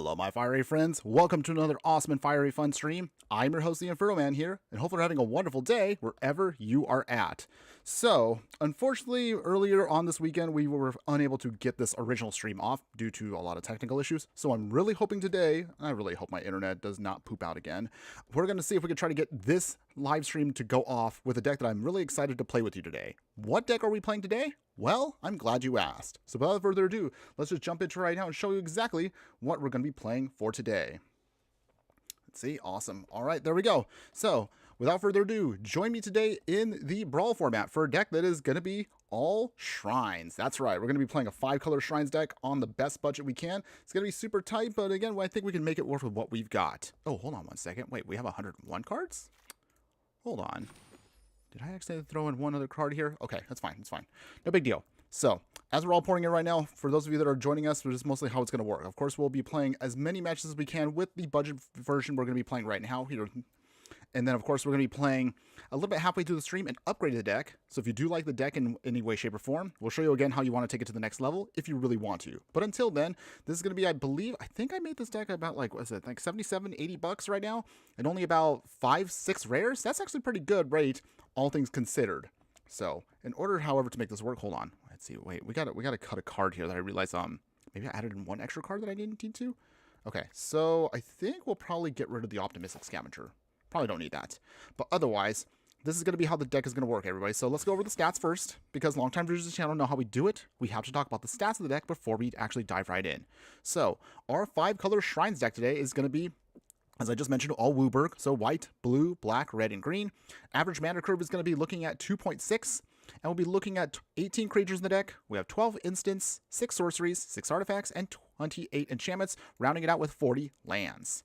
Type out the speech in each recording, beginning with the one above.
Hello, my fiery friends. Welcome to another awesome and fiery fun stream. I'm your host, the Infernoman here, and hopefully you're having a wonderful day wherever you are at. So, unfortunately, earlier on this weekend, we were unable to get this original stream off due to a lot of technical issues. So I'm really hoping today, I really hope my internet does not poop out again, we're going to see if we can try to get this live stream to go off with a deck that I'm really excited to play with you today. What deck are we playing today? Well, I'm glad you asked. So without further ado, let's just jump into right now and show you exactly what we're going to be playing for today. Let's see. Awesome. All right, there we go. So without further ado, join me today in the Brawl format for a deck that is going to be all shrines. That's right. We're going to be playing a 5-color shrines deck on the best budget we can. It's going to be super tight, but again, I think we can make it work with what we've got. Oh, hold on one second. Wait, we have 101 cards? Hold on. Did I actually throw in one other card here? Okay, that's fine. It's fine. No big deal. So, as we're all pouring in right now, for those of you that are joining us, this is mostly how it's going to work. Of course, we'll be playing as many matches as we can with the budget version we're going to be playing right now here. And then, of course, we're going to be playing a little bit halfway through the stream and upgrade the deck. So if you do like the deck in any way, shape, or form, we'll show you again how you want to take it to the next level if you really want to. But until then, this is going to be, I think I made this deck about like, what is it, like 77, 80 bucks right now, and only about 5, 6 rares. That's actually pretty good rate, all things considered. So in order, however, to make this work, hold on. Let's see. Wait, we got to cut a card here that I realized maybe I added in one extra card that I didn't need to. Okay, so I think we'll probably get rid of the optimistic scavenger. Probably don't need that. But otherwise, this is going to be how the deck is going to work, everybody. So let's go over the stats first, because long-time viewers of the channel know how we do it. We have to talk about the stats of the deck before we actually dive right in. So our 5-color shrines deck today is going to be, as I just mentioned, all Wooburg. So white, blue, black, red, and green. Average mana curve is going to be looking at 2.6. And we'll be looking at 18 creatures in the deck. We have 12 instants, 6 sorceries, 6 artifacts, and 28 enchantments, rounding it out with 40 lands.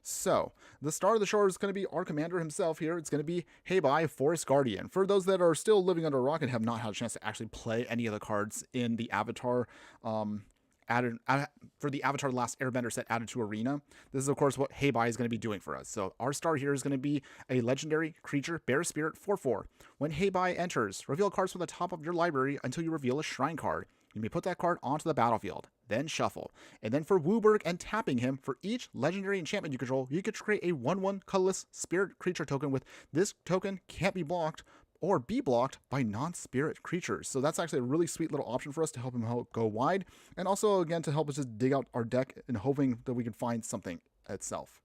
So, the star of the show is going to be our commander himself here. It's going to be Hei Bai, Forest Guardian. For those that are still living under a rock and have not had a chance to actually play any of the cards in the Avatar, for the Avatar Last Airbender set added to Arena, this is, of course, what Hei Bai is going to be doing for us. So, our star here is going to be a legendary creature, Bear Spirit, 4/4. When Hei Bai enters, reveal cards from the top of your library until you reveal a shrine card. You may put that card onto the battlefield, then shuffle. And then for Wooburg and tapping him, for each legendary enchantment you control, you could create a 1/1 colorless spirit creature token with this token can't be blocked or be blocked by non-spirit creatures. So that's actually a really sweet little option for us to help him go wide. And also, again, to help us just dig out our deck and hoping that we can find something itself.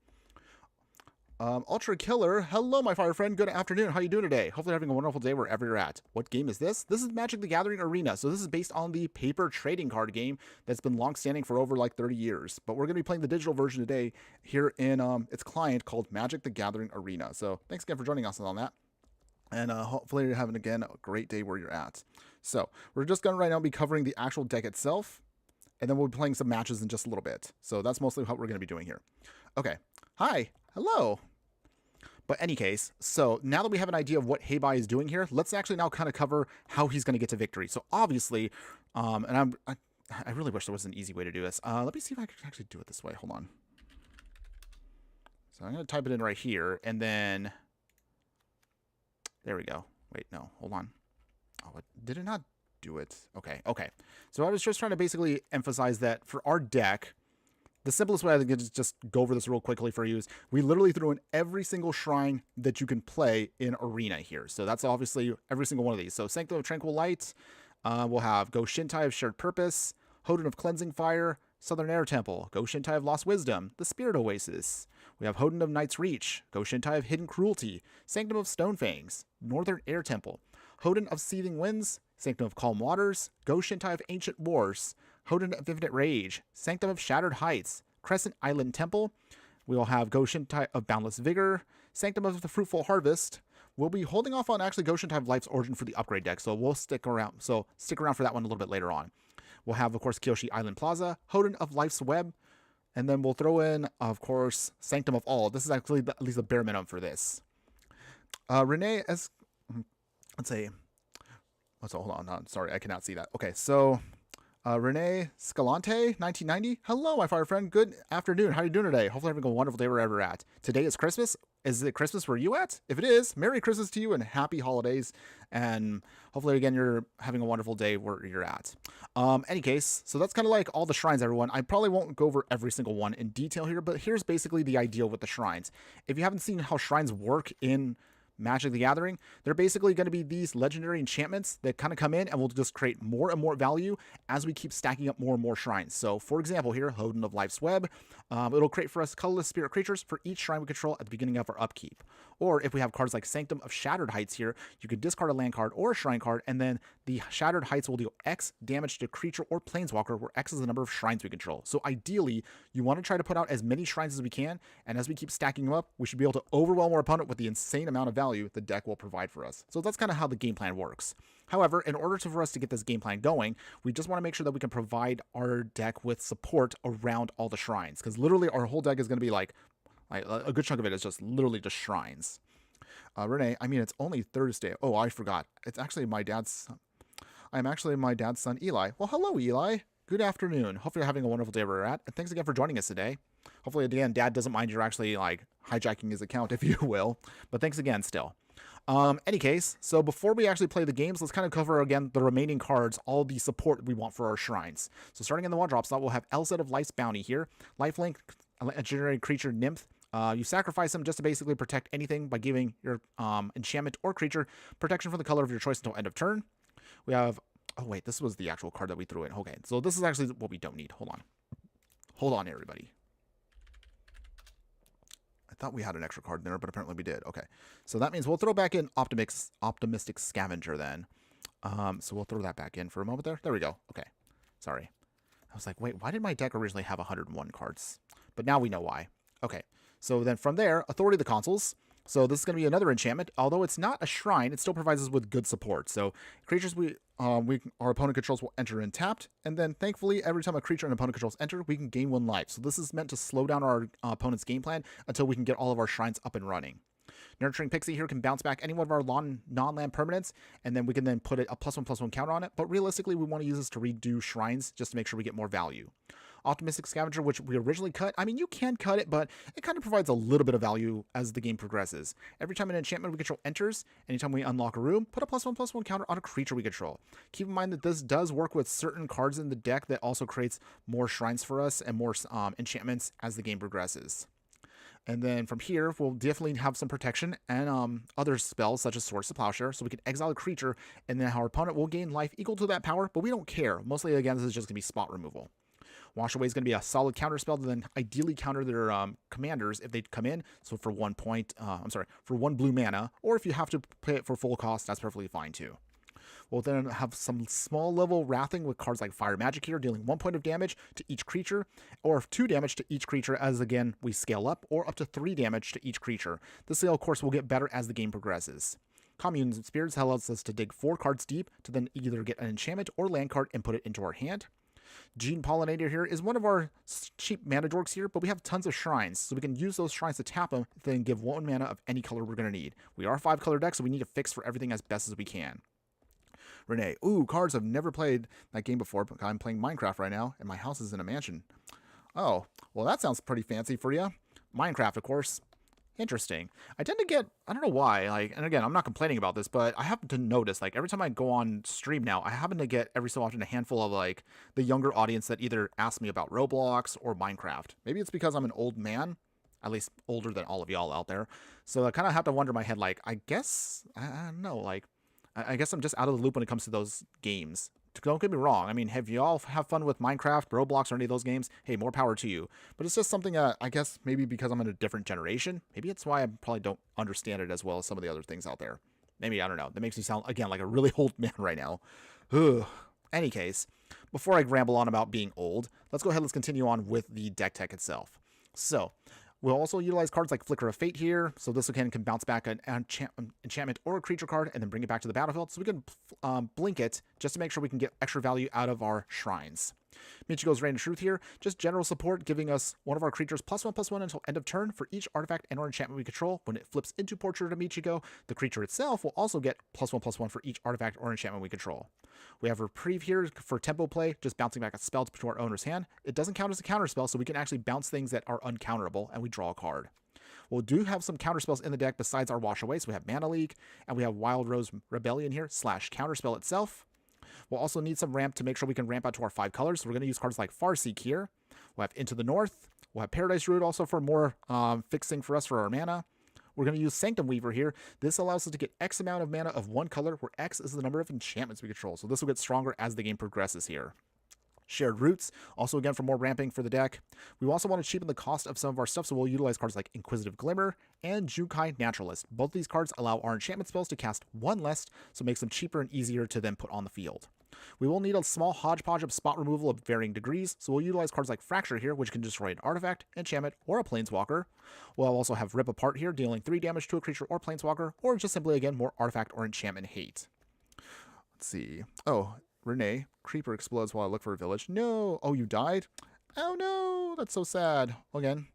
Ultra Killer, hello my fire friend, good afternoon, how you doing today? Hopefully you're having a wonderful day wherever you're at. What game is this? This is Magic the Gathering Arena, so this is based on the paper trading card game that's been long standing for over like 30 years. But we're going to be playing the digital version today here in its client called Magic the Gathering Arena. So thanks again for joining us on that. And hopefully you're having, again, a great day where you're at. So we're just going to right now be covering the actual deck itself, and then we'll be playing some matches in just a little bit. So that's mostly what we're going to be doing here. Okay, hi, hello. But any case, so now that we have an idea of what Hei Bai is doing here, let's actually now kind of cover how he's going to get to victory. So obviously, and I really wish there was an easy way to do this. Let me see if I can actually do it this way. Hold on. So I'm going to type it in right here, and then there we go. Wait, no, hold on. Oh, did it not do it? Okay. So I was just trying to basically emphasize that for our deck, the simplest way I think is just go over this real quickly for you is we literally threw in every single shrine that you can play in Arena here. So that's obviously every single one of these. So Sanctum of Tranquil Light, we'll have Go Shintai of Shared Purpose, Hoden of Cleansing Fire, Southern Air Temple, Go Shintai of Lost Wisdom, the Spirit Oasis. We have Hoden of Night's Reach, Go Shintai of Hidden Cruelty, Sanctum of Stonefangs, Northern Air Temple, Hoden of Seething Winds, Sanctum of Calm Waters, Go Shintai of Ancient Wars, Hoden of Infinite Rage, Sanctum of Shattered Heights, Crescent Island Temple. We will have Go Shintai of Boundless Vigor, Sanctum of the Fruitful Harvest. We'll be holding off on actually Go Shintai of Life's Origin for the upgrade deck, so we'll stick around. So stick around for that one a little bit later on. We'll have, of course, Kyoshi Island Plaza, Hoden of Life's Web, and then we'll throw in, of course, Sanctum of All. This is actually at least the bare minimum for this. Renee, let's say, hold on, sorry, I cannot see that. Okay, so Renee Scalante, 1990. Hello, my fire friend. Good afternoon. How are you doing today? Hopefully having a wonderful day wherever you're at. Today is Christmas. Is it Christmas where you at? If it is, Merry Christmas to you and happy holidays. And hopefully, again, you're having a wonderful day where you're at. Any case, so that's kind of like all the shrines, everyone. I probably won't go over every single one in detail here, but here's basically the ideal with the shrines. If you haven't seen how shrines work in Magic the Gathering, they're basically going to be these legendary enchantments that kind of come in and will just create more and more value as we keep stacking up more and more shrines. So, for example, here, Hodin of Life's Web, it'll create for us colorless spirit creatures for each shrine we control at the beginning of our upkeep. Or if we have cards like Sanctum of Shattered Heights here, you could discard a land card or a shrine card, and then the Shattered Heights will deal X damage to creature or planeswalker, where X is the number of shrines we control. So ideally, you want to try to put out as many shrines as we can, and as we keep stacking them up, we should be able to overwhelm our opponent with the insane amount of value the deck will provide for us. So that's kind of how the game plan works. However, in order for us to get this game plan going, we just want to make sure that we can provide our deck with support around all the shrines, because literally our whole deck is going to be like a good chunk of it is just literally just shrines. Renee, I mean, it's only Thursday. Oh, I forgot. It's actually my dad's son. I'm actually my dad's son, Eli. Well, hello, Eli. Good afternoon. Hopefully you're having a wonderful day where you're at. And thanks again for joining us today. Hopefully, again, Dad doesn't mind you're actually like hijacking his account, if you will. But thanks again still. Any case, so before we actually play the games, let's kind of cover again the remaining cards, all the support we want for our shrines. So starting in the 1-drop slot, we'll have Elset of Life's Bounty here. Lifelink, a generated creature nymph. You sacrifice them just to basically protect anything by giving your enchantment or creature protection from the color of your choice until end of turn. We have, oh wait, this was the actual card that we threw in. Okay, so this is actually what we don't need. Hold on, everybody. I thought we had an extra card in there, but apparently we did. Okay, so that means we'll throw back in Optimistic Scavenger then. So we'll throw that back in for a moment there. There we go. Okay, sorry. I was like, wait, why did my deck originally have 101 cards? But now we know why. Okay, so then from there, Authority of the Consuls. So this is going to be another enchantment. Although it's not a shrine, it still provides us with good support. So creatures our opponent controls will enter in tapped, and then thankfully every time a creature an opponent controls enter, we can gain 1 life. So this is meant to slow down our opponent's game plan until we can get all of our shrines up and running. Nurturing Pixie here can bounce back any one of our non-land permanents, and then we can then put a +1/+1 counter on it. But realistically, we want to use this to redo shrines just to make sure we get more value. Optimistic Scavenger, which we originally cut. I mean, you can cut it, but it kind of provides a little bit of value as the game progresses. Every time an enchantment we control enters, anytime we unlock a room, put a +1/+1 counter on a creature we control. Keep in mind that this does work with certain cards in the deck that also creates more shrines for us and more enchantments as the game progresses. And then from here, we'll definitely have some protection and other spells such as Swords to Plowshare, so we can exile a creature, and then our opponent will gain life equal to that power, but we don't care. Mostly, again, this is just going to be spot removal. Wash Away is going to be a solid counter spell to then ideally counter their commanders if they come in. So for 1 point, for 1 blue mana, or if you have to pay it for full cost, that's perfectly fine too. We'll then have some small level wrathing with cards like Fire Magic here, dealing 1 point of damage to each creature, or 2 damage to each creature as, again, we scale up, or up to 3 damage to each creature. This scale, of course, will get better as the game progresses. Communes and Spirits allows us to dig 4 cards deep to then either get an enchantment or land card and put it into our hand. Gene Pollinator here is one of our cheap mana dorks here, but we have tons of shrines, so we can use those shrines to tap them, then give 1 mana of any color we're going to need. We are a 5-color deck, so we need to fix for everything as best as we can. Renee, ooh, cards. I've never played that game before, but I'm playing Minecraft right now, and my house is in a mansion. Oh, well, that sounds pretty fancy for you. Minecraft, of course. Interesting. I tend to get, I don't know why, like, and again, I'm not complaining about this, but I happen to notice, like, every time I go on stream now, I happen to get every so often a handful of, like, the younger audience that either ask me about Roblox or Minecraft. Maybe it's because I'm an old man, at least older than all of y'all out there. So I kind of have to wonder in my head, like, I guess, I don't know, like, I guess I'm just out of the loop when it comes to those games. Don't get me wrong. I mean, have y'all have fun with Minecraft, Roblox, or any of those games? Hey, more power to you. But it's just something I guess maybe because I'm in a different generation. Maybe it's why I probably don't understand it as well as some of the other things out there. Maybe, I don't know. That makes me sound, again, like a really old man right now. Ugh. Any case, before I ramble on about being old, let's go ahead, let's continue on with the deck tech itself. So, we'll also utilize cards like Flicker of Fate here, so this again can bounce back an enchantment or a creature card and then bring it back to the battlefield, so we can blink it just to make sure we can get extra value out of our shrines. Michiko's Reign of Truth here, just general support, giving us one of our creatures +1/+1 until end of turn for each artifact and or enchantment we control. When it flips into Portrait of Michiko, the creature itself will also get +1/+1 for each artifact or enchantment we control. We have Reprieve here for tempo play, just bouncing back a spell to our owner's hand. It doesn't count as a counter spell, so we can actually bounce things that are uncounterable, and we draw a card. We do have some counter spells in the deck besides our Wash Away. So we have Mana Leak, and we have Wild Rose Rebellion here, / counterspell itself. We'll also need some ramp to make sure we can ramp out to our 5 colors. So we're going to use cards like Farseek here. We'll have Into the North. We'll have Paradise Root also for more fixing for us for our mana. We're going to use Sanctum Weaver here. This allows us to get X amount of mana of one color, where X is the number of enchantments we control. So this will get stronger as the game progresses here. Shared Roots, also again for more ramping for the deck. We also want to cheapen the cost of some of our stuff, so we'll utilize cards like Inquisitive Glimmer and Jukai Naturalist. Both of these cards allow our enchantment spells to cast one less, so it makes them cheaper and easier to then put on the field. We will need a small hodgepodge of spot removal of varying degrees, so we'll utilize cards like Fracture here, which can destroy an artifact, enchantment, or a planeswalker. We'll also have Rip Apart here, dealing 3 damage to a creature or planeswalker, or just simply, again, more artifact or enchantment hate. Let's see. Oh, Renee, Creeper explodes while I look for a village. No! Oh, you died? Oh no! That's so sad. Again,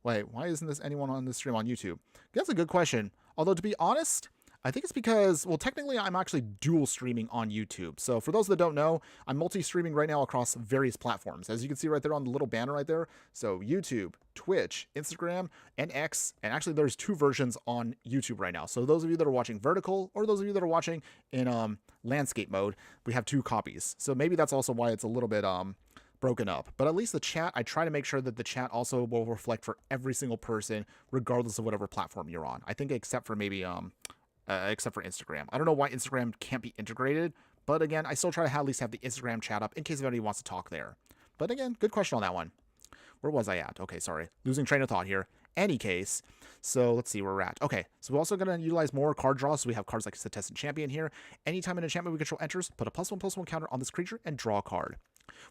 wait, why isn't this anyone on this stream on YouTube? That's a good question. Although, to be honest, I think it's because, well, technically I'm actually dual streaming on YouTube. So for those that don't know, I'm multi-streaming right now across various platforms. As you can see right there on the little banner right there. So YouTube, Twitch, Instagram, and X. And actually there's 2 versions on YouTube right now. So those of you that are watching vertical, or those of you that are watching in landscape mode, we have 2 copies. So maybe that's also why it's a little bit broken up. But at least the chat, I try to make sure that the chat also will reflect for every single person, regardless of whatever platform you're on. I think except for maybe except for Instagram. I don't know why Instagram can't be integrated, but again, I still try to at least have the Instagram chat up in case anybody wants to talk there. But again, good question on that one. Where was I at? Okay, sorry. Losing train of thought here. Any case, so let's see where we're at. Okay, so we're also going to utilize more card draws. So we have cards like Contestant Champion here. Anytime an enchantment we control enters, put a +1/+1 counter on this creature and draw a card.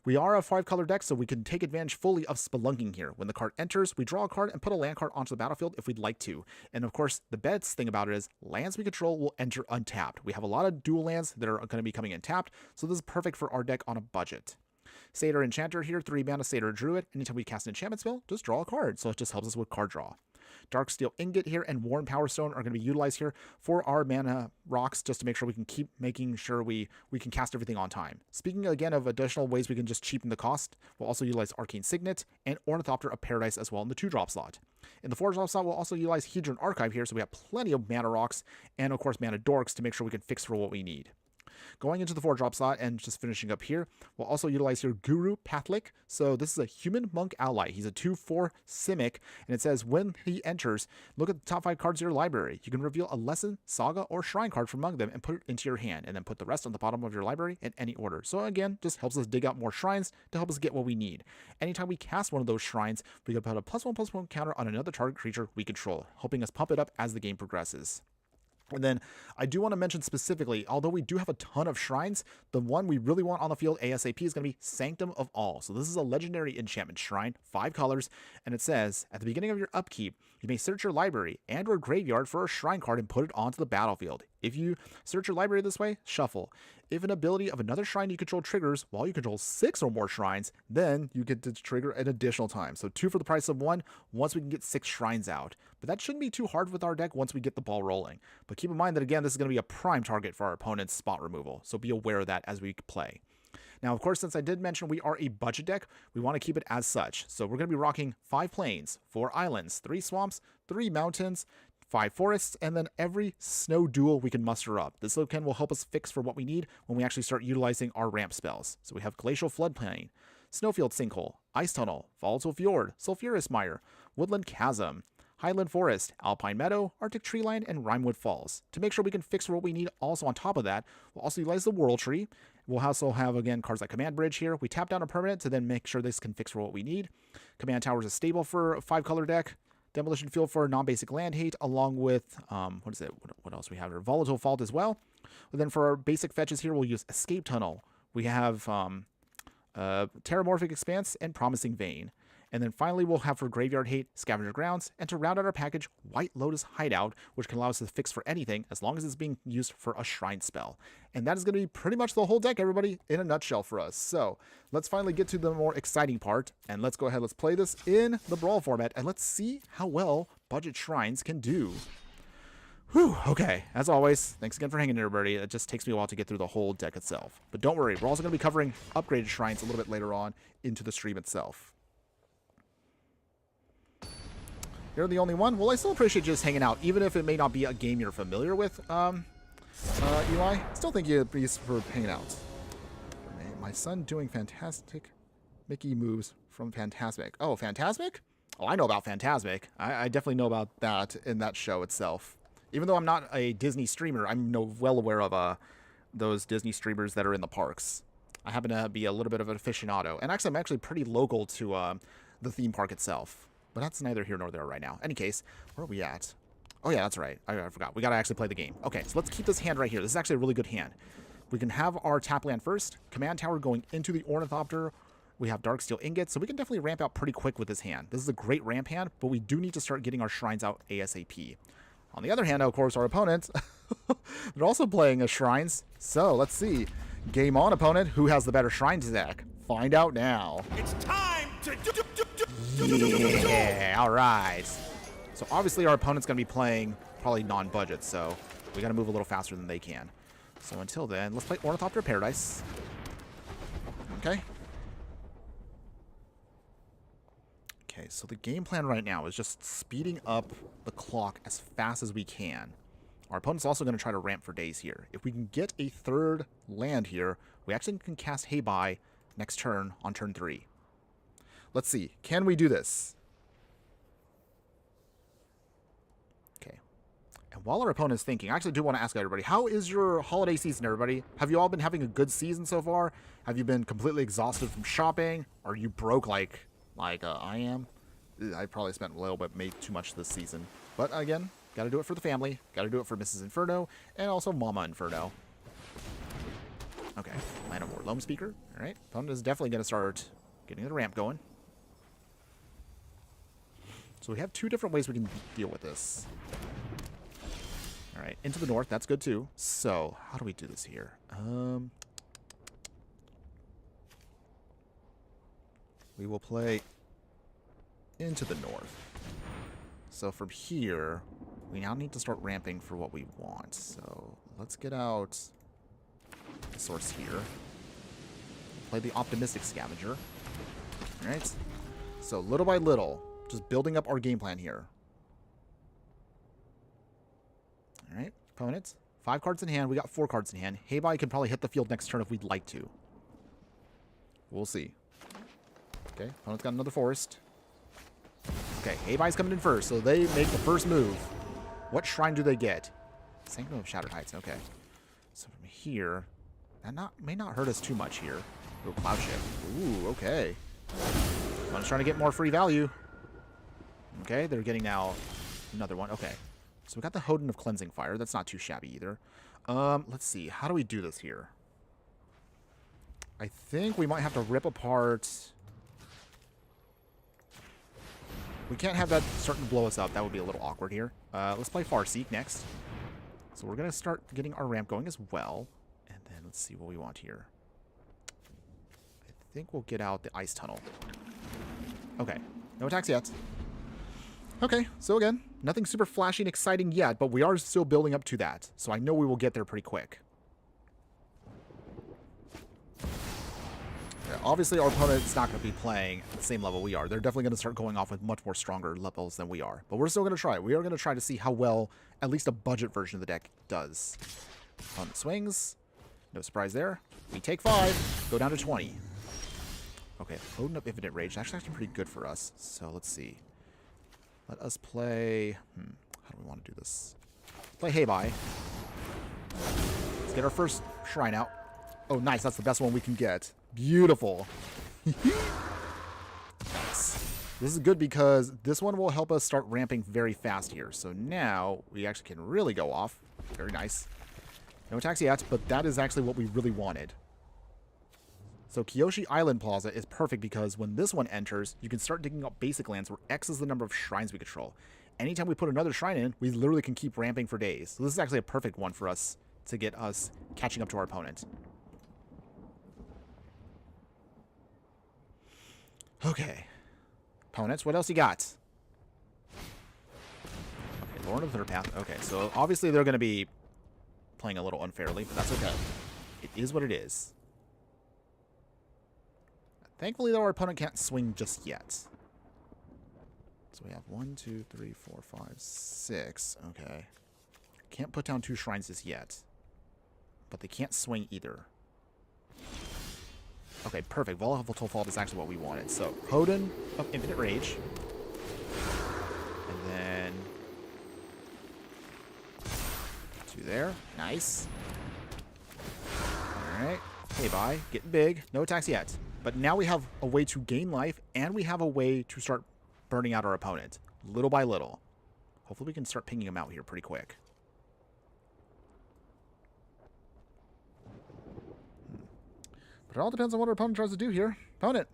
We are a 5-color deck, so we can take advantage fully of Spelunking here. When the card enters, we draw a card and put a land card onto the battlefield if we'd like to. And of course, the best thing about it is lands we control will enter untapped. We have a lot of dual lands that are going to be coming in tapped, so this is perfect for our deck on a budget. Satyr Enchanter here, 3 mana Satyr Druid. Anytime we cast an enchantment spell, just draw a card, so it just helps us with card draw. Darksteel Ingot here and Worn Power Stone are going to be utilized here for our mana rocks, just to make sure we can keep making sure we can cast everything on time. Speaking again of additional ways we can just cheapen the cost, we'll also utilize Arcane Signet and Ornithopter of Paradise as well in the 2-drop slot. In the 4-drop slot, we'll also utilize Hedron Archive here, so we have plenty of mana rocks and of course mana dorks to make sure we can fix for what we need. Going into the 4-drop slot and just finishing up here, we'll also utilize here Guru Pathlik. So this is a human monk ally. He's a 2/4 Simic, and it says when he enters, look at the top 5 cards of your library. You can reveal a lesson, saga, or shrine card from among them and put it into your hand, and then put the rest on the bottom of your library in any order. So again, just helps us dig out more shrines to help us get what we need. Anytime we cast one of those shrines, we can put a +1/+1 counter on another target creature we control, helping us pump it up as the game progresses. And then I do want to mention specifically, although we do have a ton of shrines, the one we really want on the field ASAP is going to be Sanctum of All. So this is a legendary enchantment shrine, 5 colors, and it says, at the beginning of your upkeep, you may search your library and or graveyard for a shrine card and put it onto the battlefield. If you search your library this way, shuffle. If an ability of another shrine you control triggers while you control 6 or more shrines, then you get to trigger an additional time. So 2 for the price of 1 once we can get 6 shrines out. But that shouldn't be too hard with our deck once we get the ball rolling. But keep in mind that, again, this is going to be a prime target for our opponent's spot removal. So be aware of that as we play. Now, of course, since I did mention we are a budget deck, we want to keep it as such. So we're going to be rocking 5 plains, 4 islands, 3 swamps, 3 mountains, 5 forests, and then every snow duel we can muster up. This token will help us fix for what we need when we actually start utilizing our ramp spells. So we have Glacial Floodplain, Snowfield Sinkhole, Ice Tunnel, Volatile Fjord, Sulphurous Mire, Woodland Chasm, Highland Forest, Alpine Meadow, Arctic Treeline, and Rimewood Falls. To make sure we can fix for what we need also on top of that, we'll also utilize the World Tree. We'll also have, again, cards like Command Bridge here. We tap down a permanent to then make sure this can fix for what we need. Command Tower is a staple for a 5-color deck. Demolition Field for non-basic land hate, along with, what else we have here? Volatile Fault as well. And then for our basic fetches here, we'll use Escape Tunnel. We have Terramorphic Expanse and Promising Vein. And then finally, we'll have for Graveyard Hate, Scavenger Grounds, and to round out our package, White Lotus Hideout, which can allow us to fix for anything as long as it's being used for a shrine spell. And that is going to be pretty much the whole deck, everybody, in a nutshell for us. So let's finally get to the more exciting part, and let's go ahead, let's play this in the Brawl format, and let's see how well budget shrines can do. Whew, okay, as always, thanks again for hanging in, everybody. It just takes me a while to get through the whole deck itself. But don't worry, we're also going to be covering upgraded shrines a little bit later on into the stream itself. You're the only one? Well, I still appreciate just hanging out, even if it may not be a game you're familiar with, Eli. Still thank you for hanging out. My son doing fantastic Mickey moves from Fantasmic. Oh, Fantasmic? Oh, I know about Fantasmic. I definitely know about that in that show itself. Even though I'm not a Disney streamer, I'm well aware of those Disney streamers that are in the parks. I happen to be a little bit of an aficionado. And actually, I'm actually pretty local to the theme park itself. But that's neither here nor there right now. Any case, where are we at? Oh, yeah, that's right. I forgot. We got to actually play the game. Okay, so let's keep this hand right here. This is actually a really good hand. We can have our tap land first. Command tower going into the Ornithopter. We have Dark Steel Ingots, so we can definitely ramp out pretty quick with this hand. This is a great ramp hand, but we do need to start getting our shrines out ASAP. On the other hand, of course, our opponents, they're also playing shrines. So, let's see. Game on, opponent. Who has the better shrines deck? Find out now. It's time to Yeah, all right. So, obviously, our opponent's going to be playing probably non-budget, so we got to move a little faster than they can. So, until then, let's play Ornithopter Paradise. Okay. Okay, so the game plan right now is just speeding up the clock as fast as we can. Our opponent's also going to try to ramp for days here. If we can get a third land here, we actually can cast Hei Bai next turn on turn 3. Let's see. Can we do this? Okay. And while our opponent is thinking, I actually do want to ask everybody, how is your holiday season, everybody? Have you all been having a good season so far? Have you been completely exhausted from shopping? Are you broke like I am? I probably spent a little bit, made too much this season. But again, got to do it for the family. Got to do it for Mrs. Inferno and also Mama Inferno. Okay, land a more loam speaker. All right, opponent is definitely going to start getting the ramp going. So we have 2 different ways we can deal with this. All right, into the north. That's good too. So how do we do this here? We will play into the north. So from here, we now need to start ramping for what we want. So let's get out the source here. Play the Optimistic Scavenger. Alright. So little by little, just building up our game plan here. Alright, opponents. 5 cards in hand. We got 4 cards in hand. Hei Bai can probably hit the field next turn if we'd like to. We'll see. Okay, opponent's got another forest. Okay, Hei Bai's coming in first, so they make the first move. What shrine do they get? Sanctum of Shattered Heights, okay. So from here, that may not hurt us too much here. Ooh, Cloud Ship. Ooh, okay. Opponent's trying to get more free value. Okay, they're getting now another one. Okay, so we got the Hodin of Cleansing Fire. That's not too shabby either. Let's see. How do we do this here? I think we might have to rip apart... We can't have that starting to blow us up. That would be a little awkward here. Let's play Farseek next. So we're going to start getting our ramp going as well. And then let's see what we want here. I think we'll get out the Ice Tunnel. Okay. No attacks yet. Okay. So again, nothing super flashy and exciting yet, but we are still building up to that. So I know we will get there pretty quick. Obviously, our opponent's not going to be playing at the same level we are. They're definitely going to start going off with much more stronger levels than we are. But we're still going to try. We are going to try to see how well at least a budget version of the deck does. Opponent swings. No surprise there. We take 5. Go down to 20. Okay, Odin up Infinite Rage. That's actually pretty good for us. So let's see. Let us play... how do we want to do this? Play Hei Bai. Let's get our first shrine out. Oh, nice. That's the best one we can get. Beautiful. Nice. This is good because this one will help us start ramping very fast here. So now we actually can really go off. Very nice. No attacks yet, but that is actually what we really wanted. So Kyoshi Island Plaza is perfect because when this one enters, you can start digging up basic lands where X is the number of shrines we control. Anytime we put another shrine in, we literally can keep ramping for days. So this is actually a perfect one for us to get us catching up to our opponent. Okay. Opponents, what else you got? Okay, Lord of the Path. Okay, so obviously they're going to be playing a little unfairly, but that's okay. It is what it is. Thankfully, though, our opponent can't swing just yet. So we have 1, 2, 3, 4, 5, 6. Okay. Can't put down 2 shrines just yet. But they can't swing either. Okay, perfect. Volatile Fault is actually what we wanted. So, Hoden of Infinite Rage. And then 2 there. Nice. Alright. Hey, bye. Getting big. No attacks yet. But now we have a way to gain life, and we have a way to start burning out our opponent. Little by little. Hopefully we can start pinging him out here pretty quick. But it all depends on what our opponent tries to do here. Opponent,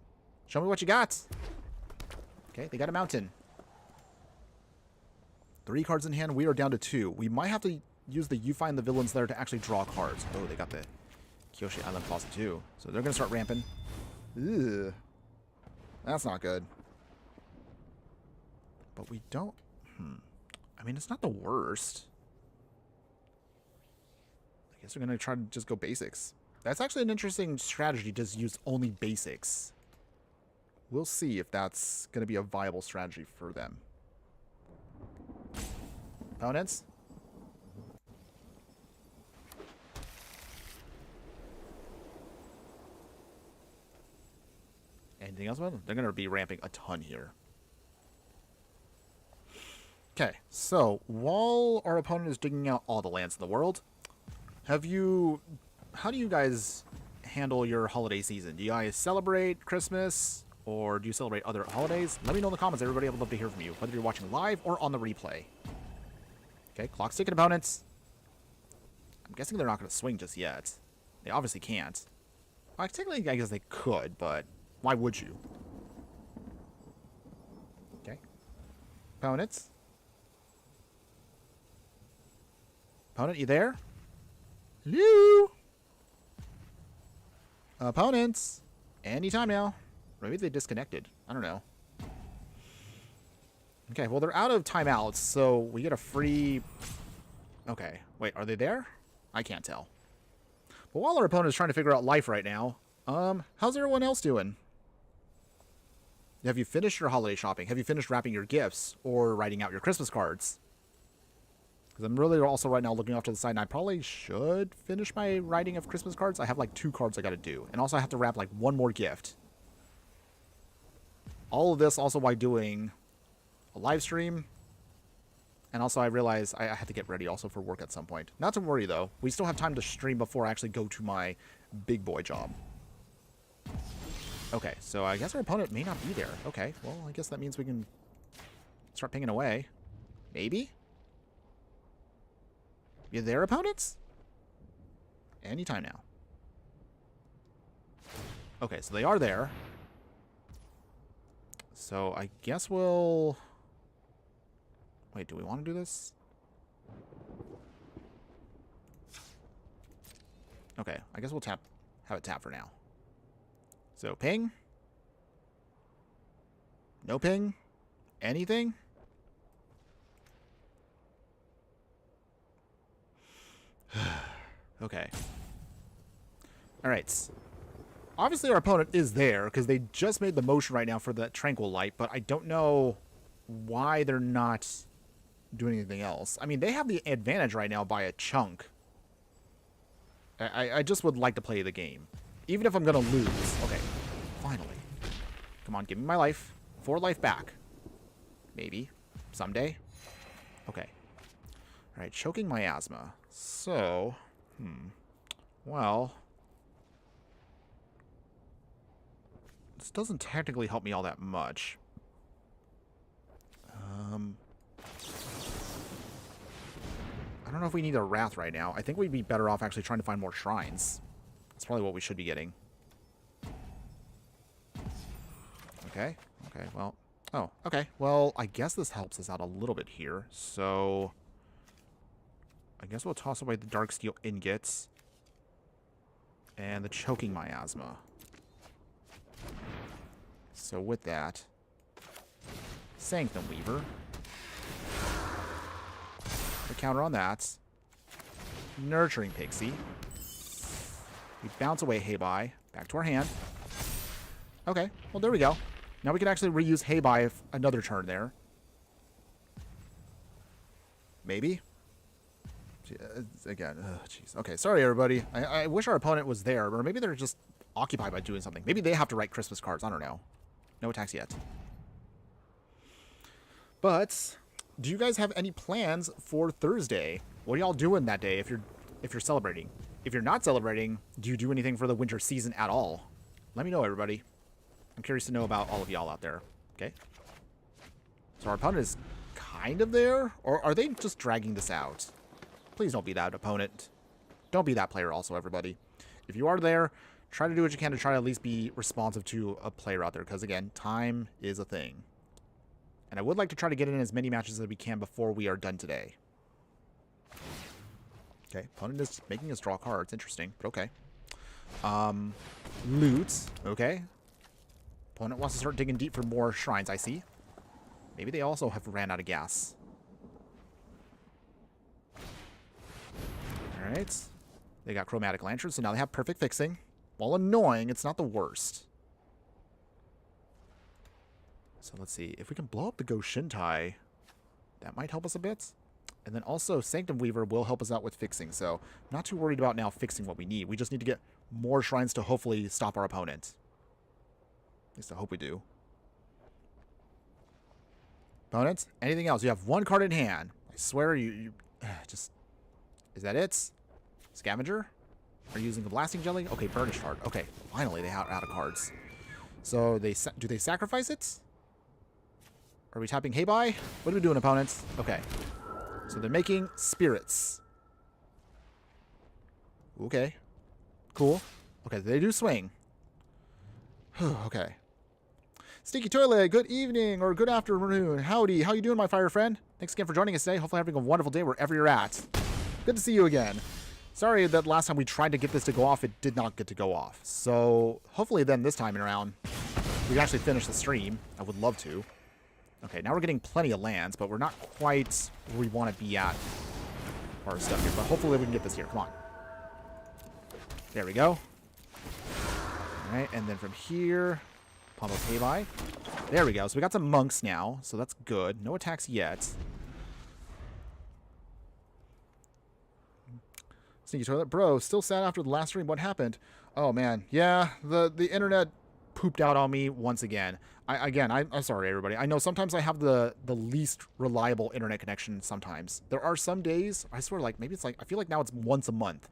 show me what you got. Okay, they got a mountain. 3 cards in hand. We are down to 2. We might have to use the You Find the Villains there to actually draw cards. Oh, they got the Kyoshi Island Plaza too. So they're going to start ramping. Ugh. That's not good. But we don't... I mean, it's not the worst. I guess we're going to try to just go basics. That's actually an interesting strategy, just use only basics. We'll see if that's going to be a viable strategy for them. Opponents? Anything else about them? They're going to be ramping a ton here. Okay, so while our opponent is digging out all the lands in the world, how do you guys handle your holiday season? Do you guys celebrate Christmas, or do you celebrate other holidays? Let me know in the comments, everybody. I would love to hear from you, whether you're watching live or on the replay. Okay, clock's ticking, opponents. I'm guessing they're not going to swing just yet. They obviously can't. Well, technically, I guess they could, but why would you? Okay. Opponents? Opponent, you there? Hello? Opponents? Anytime now. Maybe they disconnected. I don't know. Okay, well, they're out of timeouts, so we get a free... Okay, wait, are they there? I can't tell. But while our opponent is trying to figure out life right now, how's everyone else doing? Have you finished your holiday shopping? Have you finished wrapping your gifts or writing out your Christmas cards? Because I'm really also right now looking off to the side, and I probably should finish my writing of Christmas cards. I have like 2 cards I got to do, and also I have to wrap like 1 more gift. All of this also while doing a live stream, and also I realize I have to get ready also for work at some point. Not to worry though, we still have time to stream before I actually go to my big boy job. Okay, so I guess our opponent may not be there. Okay, well, I guess that means we can start pinging away. Maybe? You there, opponents? Anytime now. Okay, so they are there. So I guess we'll... Wait, do we want to do this? Okay, I guess we'll have it tap for now. So, ping? No ping? Anything? Okay. Alright. Obviously our opponent is there, because they just made the motion right now for the Tranquil Light, but I don't know why they're not doing anything else. I mean, they have the advantage right now by a chunk. I just would like to play the game. Even if I'm going to lose. Okay, finally. Come on, give me my life. 4 life back. Maybe. Someday. Okay. Alright, choking miasma. So, well, this doesn't technically help me all that much. I don't know if we need a Wrath right now. I think we'd be better off actually trying to find more shrines. That's probably what we should be getting. Okay. Okay, well. Oh, okay. Well, I guess this helps us out a little bit here. So, I guess we'll toss away the Darksteel Ingots. And the Choking Miasma. So with that, Sanctum Weaver. The counter on that. Nurturing Pixie. We bounce away Hei Bai. Back to our hand. Okay, well there we go. Now we can actually reuse Hei Bai another turn there. Maybe. Again, jeez. Okay, sorry everybody. I wish our opponent was there, or maybe they're just occupied by doing something. Maybe they have to write Christmas cards. I don't know. No attacks yet. But do you guys have any plans for Thursday? What are y'all doing that day if you're celebrating? If you're not celebrating, do you do anything for the winter season at all? Let me know, everybody. I'm curious to know about all of y'all out there. Okay. So our opponent is kind of there, or are they just dragging this out? Please don't be that opponent. Don't be that player also, everybody. If you are there, try to do what you can to try to at least be responsive to a player out there. Because, again, time is a thing. And I would like to try to get in as many matches as we can before we are done today. Okay, opponent is making us draw cards. Interesting, but okay. Loot. Okay. Opponent wants to start digging deep for more shrines, I see. Maybe they also have ran out of gas. Alright. They got Chromatic Lantern, so now they have Perfect Fixing. While annoying, it's not the worst. So let's see. If we can blow up the Go Shintai, that might help us a bit. And then also, Sanctum Weaver will help us out with fixing. So, not too worried about now fixing what we need. We just need to get more shrines to hopefully stop our opponent. At least I hope we do. Opponents, anything else? You have one card in hand. I swear you just... Is that it? Scavenger? Are you using the Blasting Jelly? Okay, Burnished Heart. Okay, finally they are out of cards. So, do they sacrifice it? Are we tapping Hei Bai? What are we doing, opponents? Okay. So they're making spirits. Okay. Cool. Okay, they do swing. Okay. Stinky Toilet, good evening or good afternoon. Howdy. How you doing, my fire friend? Thanks again for joining us today. Hopefully having a wonderful day wherever you're at. Good to see you again. Sorry that last time we tried to get this to go off, it did not get to go off. So hopefully then this time around, we can actually finish the stream. I would love to. Okay, now we're getting plenty of lands, but we're not quite where we want to be at for our stuff here. But hopefully we can get this here. Come on. There we go. Alright, and then from here, Pummel Hei Bai. There we go. So we got some monks now, so that's good. No attacks yet. Sneaky Toilet. Bro, still sad after the last stream. What happened? Oh, man. Yeah, the internet pooped out on me once again. I'm sorry, everybody. I know sometimes I have the least reliable internet connection sometimes. There are some days, I swear, like, maybe it's like, I feel like now it's once a month.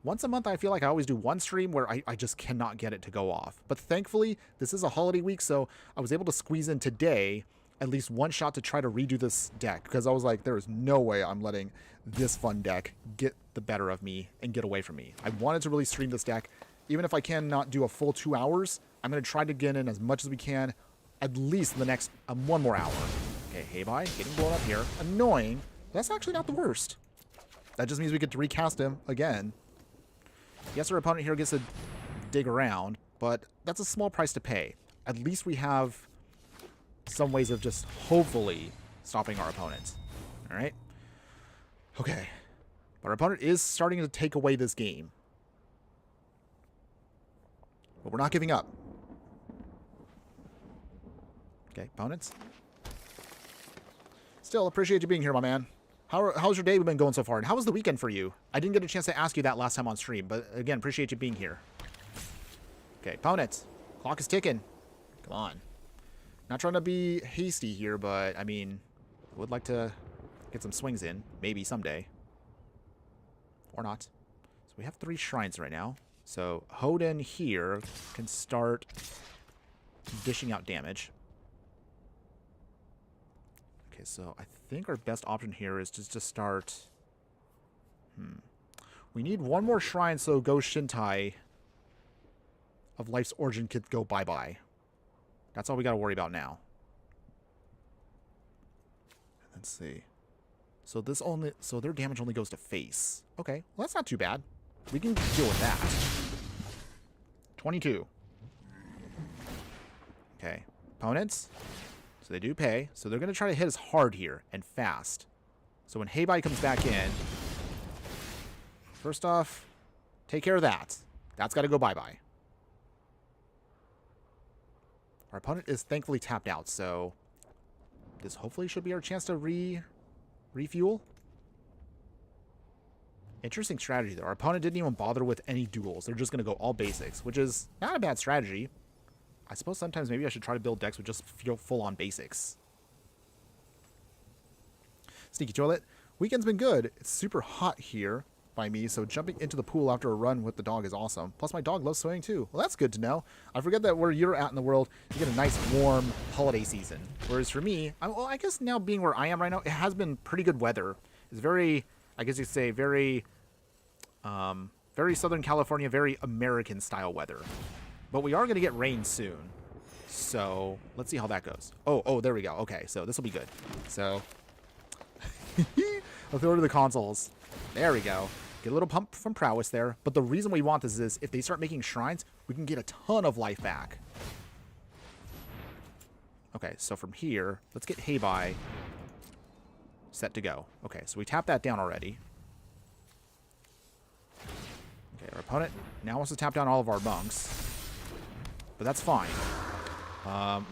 Once a month, I feel like I always do one stream where I just cannot get it to go off. But thankfully, this is a holiday week, so I was able to squeeze in today at least one shot to try to redo this deck. Because I was like, there is no way I'm letting this fun deck get the better of me and get away from me. I wanted to really stream this deck. Even if I cannot do a full 2 hours, I'm going to try to get in as much as we can, at least the next 1 more hour. Okay, Hei Bai getting blown up here. Annoying. That's actually not the worst. That just means we get to recast him again. Yes, our opponent here gets to dig around, but that's a small price to pay. At least we have some ways of just hopefully stopping our opponent. All right? Okay. But our opponent is starting to take away this game. But we're not giving up. Okay, opponents. Still, appreciate you being here, my man. How's your day been going so far? And how was the weekend for you? I didn't get a chance to ask you that last time on stream, but again, appreciate you being here. Okay, opponents. Clock is ticking. Come on. Not trying to be hasty here, but, I mean, would like to get some swings in. Maybe someday. Or not. So we have 3 shrines right now. So Hoden here can start dishing out damage. Okay, so I think our best option here is just to start... We need 1 more shrine so Go Shintai of Life's Origin could go bye-bye. That's all we got to worry about now. Let's see. So their damage only goes to face. Okay, well that's not too bad. We can deal with that. 22. Okay, opponents. So they do pay. So they're going to try to hit us hard here and fast. So when Hei Bai comes back in, first off, take care of that. That's got to go bye-bye. Our opponent is thankfully tapped out, so this hopefully should be our chance to refuel. Interesting strategy, though. Our opponent didn't even bother with any duels. They're just going to go all basics, which is not a bad strategy. I suppose sometimes maybe I should try to build decks with just full-on basics. Sneaky Toilet. Weekend's been good. It's super hot here by me, so jumping into the pool after a run with the dog is awesome. Plus, my dog loves swimming, too. Well, that's good to know. I forget that where you're at in the world, you get a nice, warm holiday season. Whereas for me, well, I guess now being where I am right now, it has been pretty good weather. It's very, I guess you'd say, very Southern California, very American-style weather. But we are going to get rain soon. So, let's see how that goes. Oh, there we go. Okay, so this will be good. So, I'll throw it to the consoles. There we go. Get a little pump from prowess there. But the reason we want this is if they start making shrines, we can get a ton of life back. Okay, so from here, let's get Hei Bai set to go. Okay, so we tapped that down already. Okay, our opponent now wants to tap down all of our monks. But that's fine.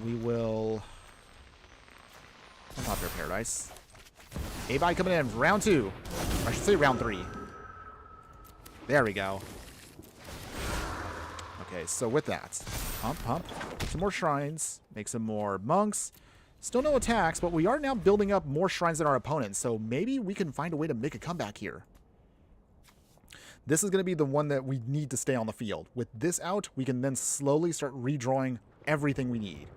We will... Unpopular Paradise. Hei Bai coming in. Round 2. I should say round 3. There we go. Okay, so with that, pump. Some more shrines. Make some more monks. Still no attacks, but we are now building up more shrines than our opponents, so maybe we can find a way to make a comeback here. This is going to be the one that we need to stay on the field. With this out, we can then slowly start redrawing everything we need.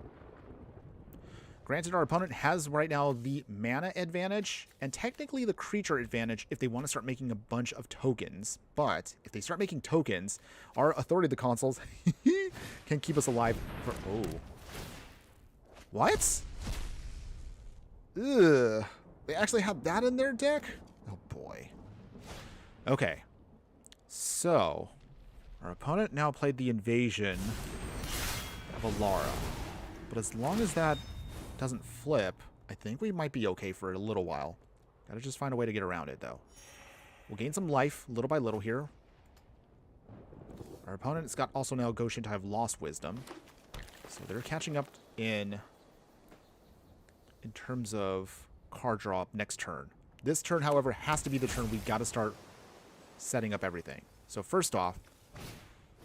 Granted, our opponent has right now the mana advantage and technically the creature advantage if they want to start making a bunch of tokens. But if they start making tokens, our Authority of the Consoles can keep us alive for... Oh. What? Ugh. They actually have that in their deck? Oh, boy. Okay. So, our opponent now played the Invasion of Alara. But as long as that doesn't flip, I think we might be okay for a little while. Gotta just find a way to get around it, though. We'll gain some life little by little here. Our opponent's got also now Goshen to have Lost Wisdom. So they're catching up in terms of card draw next turn. This turn, however, has to be the turn we gotta start setting up everything. So first off,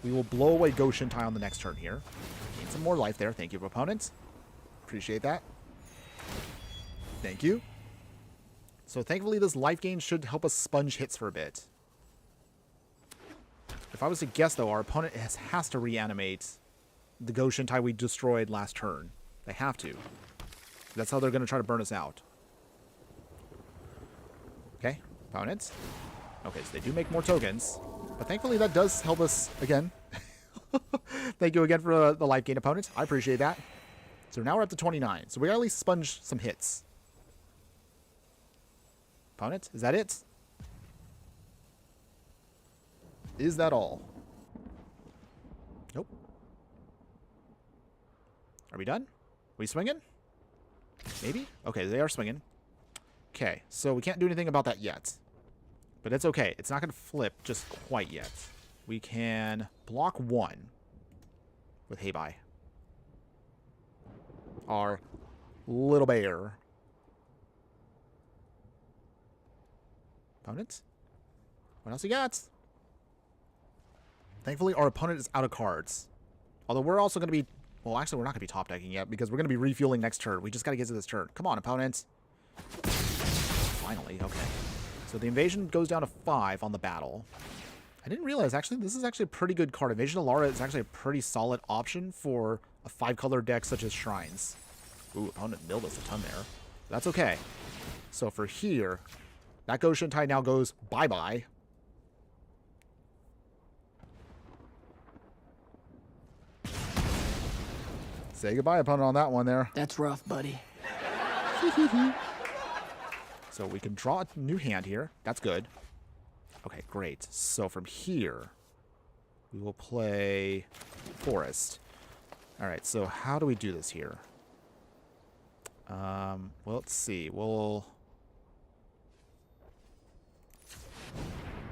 we will blow away Goshen Tai on the next turn here. Gain some more life there. Thank you, opponents. Appreciate that. Thank you. So thankfully this life gain should help us sponge hits for a bit. If I was to guess, though, our opponent has to reanimate the Goshen Tai we destroyed last turn. They have to. That's how they're going to try to burn us out. Okay, opponents. Okay, so they do make more tokens. But thankfully that does help us again. Thank you again for the life gain, opponents. I appreciate that. So now we're up to 29. So we gotta at least sponge some hits. Opponent, is that it? Is that all? Nope. Are we done? Are we swinging? Maybe? Okay, they are swinging. Okay, so we can't do anything about that yet. But it's okay. It's not going to flip just quite yet. We can block 1 with Hei Bai. Our little bear. Opponents? What else you got? Thankfully, our opponent is out of cards. Although we're also going to be... Well, actually, we're not going to be top decking yet because we're going to be refueling next turn. We just got to get to this turn. Come on, opponents. Finally, okay. So the invasion goes down to 5 on the battle. I didn't realize, actually, this is actually a pretty good card. Invasion Alara is actually a pretty solid option for a 5-color deck such as Shrines. Ooh, opponent milled us a ton there. That's okay. So for here, that Goshen Tai now goes bye-bye. Say goodbye, opponent, on that one there. That's rough, buddy. So we can draw a new hand here. That's good. Okay, great. So from here, we will play Forest. All right, so how do we do this here? Well, let's see. We'll...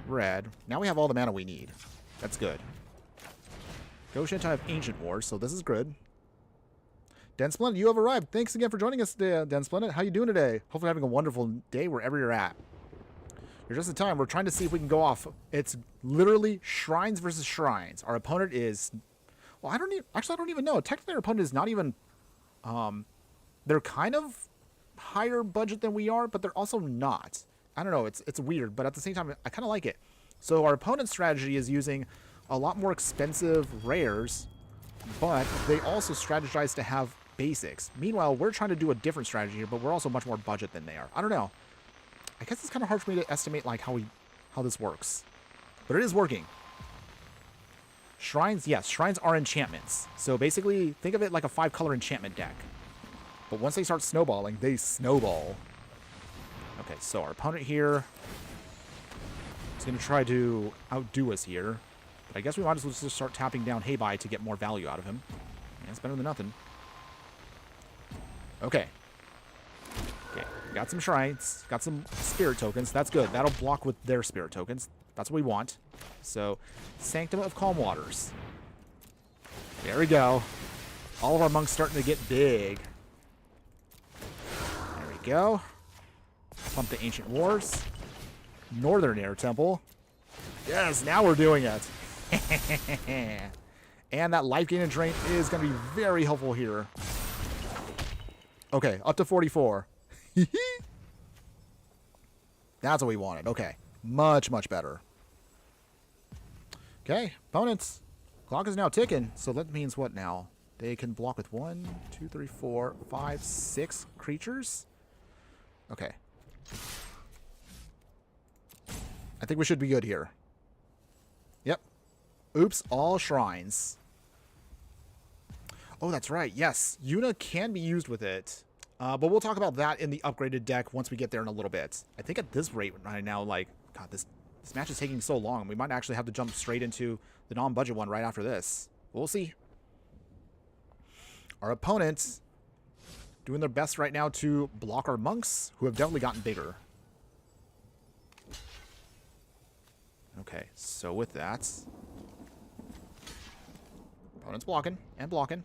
Red. Now we have all the mana we need. That's good. Goshen Tai of Ancient Wars, so this is good. Den Splendid, you have arrived. Thanks again for joining us today, Den Splendid. How you doing today? Hopefully having a wonderful day wherever you're at. Here's just the time. We're trying to see if we can go off. It's literally shrines versus shrines. Our opponent is... Well, I don't even know. Technically, our opponent is not even... they're kind of higher budget than we are, but they're also not. I don't know. It's weird, but at the same time, I kind of like it. So our opponent's strategy is using a lot more expensive rares, but they also strategize to have basics. Meanwhile, we're trying to do a different strategy here, but we're also much more budget than they are. I don't know. I guess it's kind of hard for me to estimate like how this works, but it is working. Shrines, yes, shrines are enchantments. So basically, think of it like a 5-color enchantment deck. But once they start snowballing, they snowball. Okay, so our opponent here is going to try to outdo us here. But I guess we might as well just start tapping down Hei Bai to get more value out of him. Yeah, it's better than nothing. Okay. Okay, got some shrines, got some spirit tokens. That's good. That'll block with their spirit tokens. That's what we want. So, Sanctum of Calm Waters. There we go. All of our monks starting to get big. There we go. Pump the Ancient Wars. Northern Air Temple. Yes, now we're doing it. And that life gain and drain is going to be very helpful here. Okay, up to 44. That's what we wanted. Okay, much, much better. Okay, opponents. Clock is now ticking, so that means what now? They can block with 1, 2, 3, 4, 5, 6 creatures? Okay. I think we should be good here. Yep. Oops, all shrines. Oh, that's right. Yes, Yuna can be used with it. But we'll talk about that in the upgraded deck once we get there in a little bit. I think at this rate right now, like, God, this match is taking so long. We might actually have to jump straight into the non-budget one right after this. We'll see. Our opponents doing their best right now to block our monks, who have definitely gotten bigger. Okay, so with that, opponent's blocking and blocking.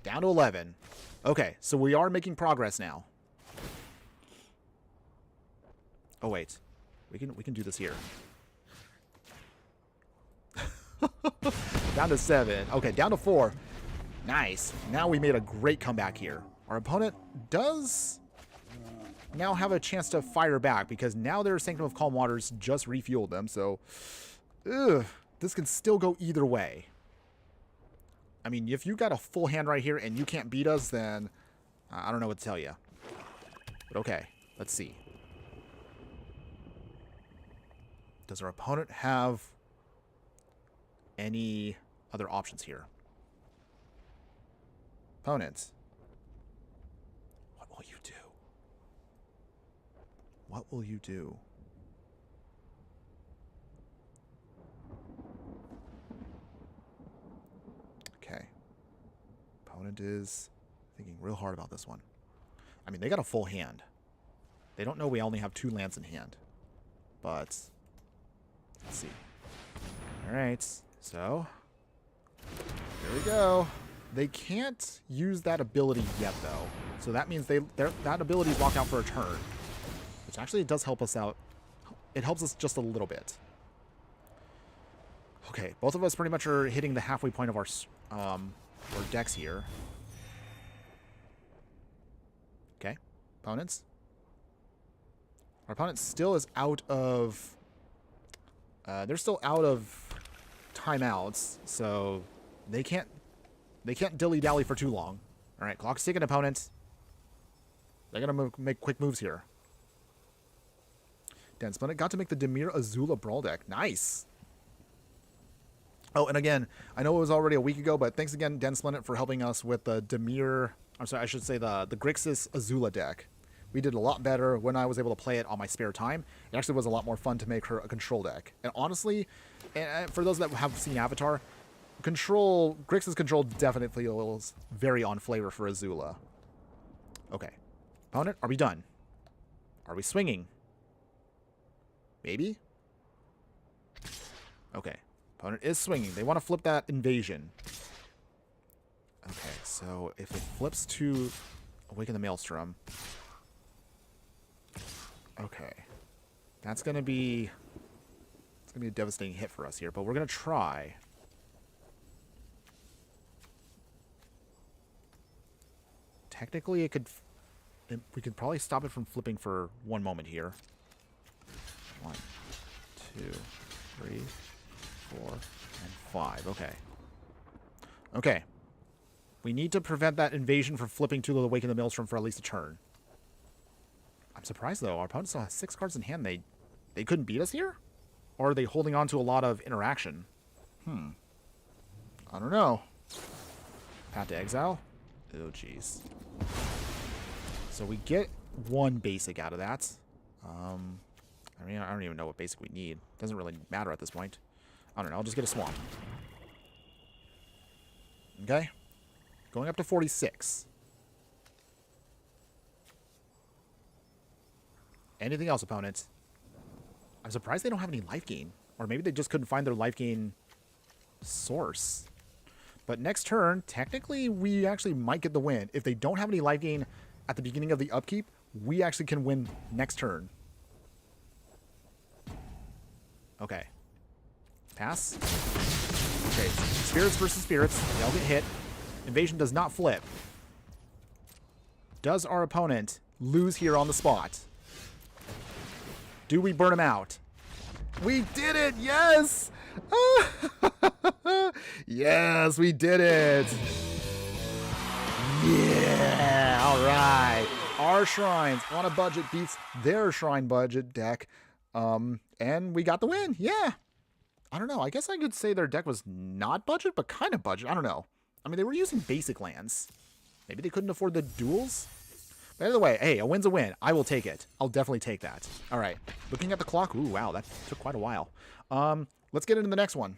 Down to 11. Okay, so we are making progress now. Oh wait, we can do this here. Down to 7. Okay, down to 4. Nice. Now we made a great comeback here. Our opponent does now have a chance to fire back because now their Sanctum of Calm Waters just refueled them. So, this can still go either way. I mean, if you got a full hand right here and you can't beat us, then I don't know what to tell you. But okay, let's see. Does our opponent have any other options here? Opponents. What will you do? What will you do? Okay. Opponent is thinking real hard about this one. I mean, they got a full hand. They don't know we only have 2 lands in hand. But let's see. All right. So there we go. They can't use that ability yet, though. So that means that ability is locked out for a turn, which actually does help us out. It helps us just a little bit. Okay, both of us pretty much are hitting the halfway point of our decks here. Okay, opponents. Our opponent still is out of... they're still out of timeouts, so they can't dilly-dally for too long. All right, clock's ticking, opponents. They're going to make quick moves here. Dan Splendid got to make the Dimir Azula Brawl deck. Nice. Oh, and again, I know it was already a week ago, but thanks again, Den Splendid, for helping us with the Dimir... I'm sorry, I should say the Grixis Azula deck. We did a lot better when I was able to play it on my spare time. It actually was a lot more fun to make her a control deck. And honestly, and for those that have seen Avatar, Grixis control definitely feels very on flavor for Azula. Okay. Opponent, are we done? Are we swinging? Maybe? Okay. Opponent is swinging. They want to flip that invasion. Okay, so if it flips to Awaken the Maelstrom... Okay. That's going to be... It's going to be a devastating hit for us here, but we're going to try. Technically, we could probably stop it from flipping for one moment here. 1, 2, 3, 4, and 5. Okay. Okay. We need to prevent that invasion from flipping to the Awaken the Maelstrom for at least a turn. I'm surprised, though. Our opponent still has 6 cards in hand. They couldn't beat us here? Or are they holding on to a lot of interaction? I don't know. Path to Exile? Oh, jeez. So we get 1 basic out of that. I mean, I don't even know what basic we need. Doesn't really matter at this point. I don't know. I'll just get a Swamp. Okay. Going up to 46. Anything else, opponent? I'm surprised they don't have any life gain. Or maybe they just couldn't find their life gain source. But next turn, technically, we actually might get the win. If they don't have any life gain at the beginning of the upkeep, we actually can win next turn. Okay. Pass. Okay, spirits versus spirits. They all get hit. Invasion does not flip. Does our opponent lose here on the spot? Do we burn him out? We did it! Yes! Yes, we did it! Yeah! Alright. Our shrines on a budget beats their shrine budget deck. And we got the win. Yeah. I don't know. I guess I could say their deck was not budget, but kind of budget. I don't know. I mean, they were using basic lands. Maybe they couldn't afford the duels? But either way, hey, a win's a win. I will take it. I'll definitely take that. All right. Looking at the clock. Ooh, wow. That took quite a while. Let's get into the next one.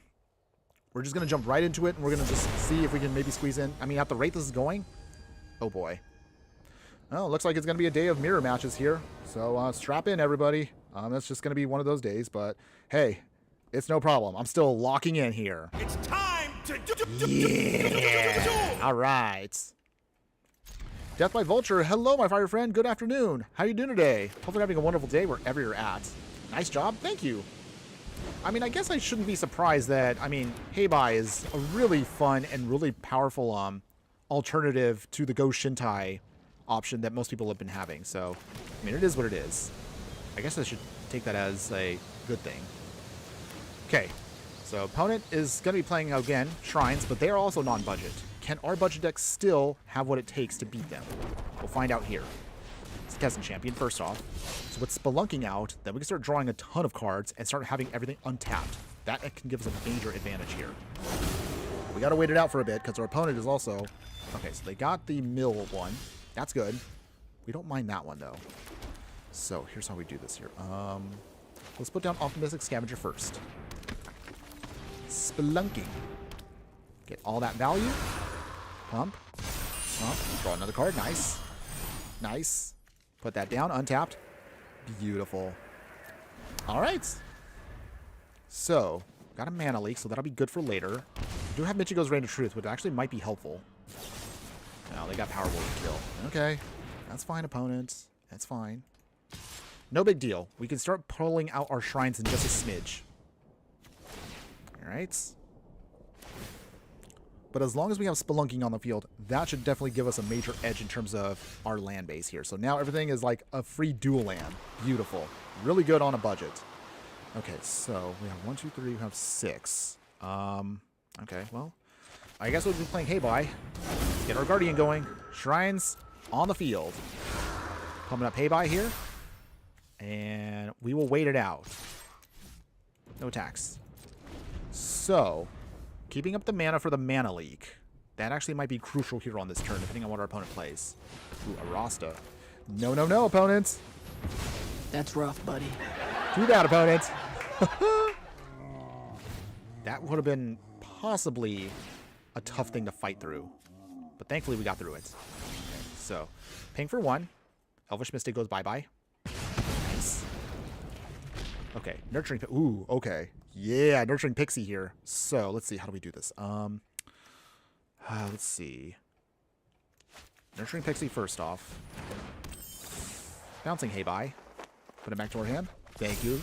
We're just going to jump right into it, and we're going to just see if we can maybe squeeze in. I mean, at the rate this is going, oh boy. Well, it looks like it's going to be a day of mirror matches here. So strap in, everybody. That's just going to be one of those days, but hey, it's no problem. I'm still locking in here. It's time to yeah. All right. Death by Vulture. Hello, my fire friend. Good afternoon. How you doing today? Hopefully having a wonderful day wherever you're at. Nice job. Thank you. I mean, I guess I shouldn't be surprised that, I mean, Hei Bai is a really fun and really powerful alternative to the Go Shintai option that most people have been having. So, I mean, it is what it is. I guess I should take that as a good thing. Okay, so opponent is going to be playing, again, Shrines, but they are also non-budget. Can our budget deck still have what it takes to beat them? We'll find out here. It's Contestant Champion, first off. So with Spelunking out, then we can start drawing a ton of cards and start having everything untapped. That can give us a major advantage here. We got to wait it out for a bit because our opponent is also... Okay, so they got the mill one. That's good. We don't mind that one, though. So here's how we do this here. Let's put down Optimistic Scavenger first. Spelunking. Get all that value. Pump. Pump. Draw another card. Nice. Nice. Put that down. Untapped. Beautiful. All right. So, got a mana leak, so that'll be good for later. We do have Michigo's Reign of Truth, which actually might be helpful. No, they got Power Word to kill. Okay. That's fine, opponents. That's fine. No big deal. We can start pulling out our shrines in just a smidge. Alright. But as long as we have Spelunking on the field, that should definitely give us a major edge in terms of our land base here. So now everything is like a free dual land. Beautiful. Really good on a budget. Okay, so we have 1, 2, 3, we have 6. Okay, well, I guess we'll be playing Hei Bai. Get our Guardian going. Shrines on the field. Pumping up Hei Bai here. And we will wait it out. No attacks. So, keeping up the mana for the mana leak. That actually might be crucial here on this turn, depending on what our opponent plays. Ooh, a Rasta. No, no, no, opponents. That's rough, buddy. Do that, opponents. That would have been possibly a tough thing to fight through. But thankfully, we got through it. Okay, so, paying for 1. Elvish Mystic goes bye-bye. Nice. Okay, Nurturing... Ooh, okay. Yeah, Nurturing Pixie here. So, let's see. How do we do this? Let's see. Nurturing Pixie first off. Bouncing Hei Bai. Put it back to our hand. Thank you.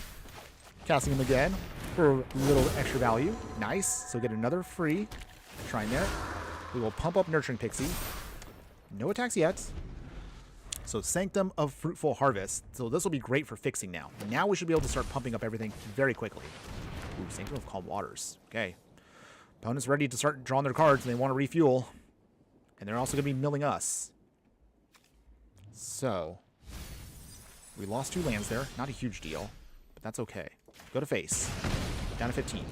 Casting him again for a little extra value. Nice. So get another free shrine there. We will pump up Nurturing Pixie. No attacks yet. So Sanctum of Fruitful Harvest. So this will be great for fixing now. Now we should be able to start pumping up everything very quickly. Ooh, Sanctum of Calm Waters. Okay. Opponent's ready to start drawing their cards and they want to refuel. And they're also going to be milling us. So we lost 2 lands there. Not a huge deal, but that's okay. Go to face. Down to 15.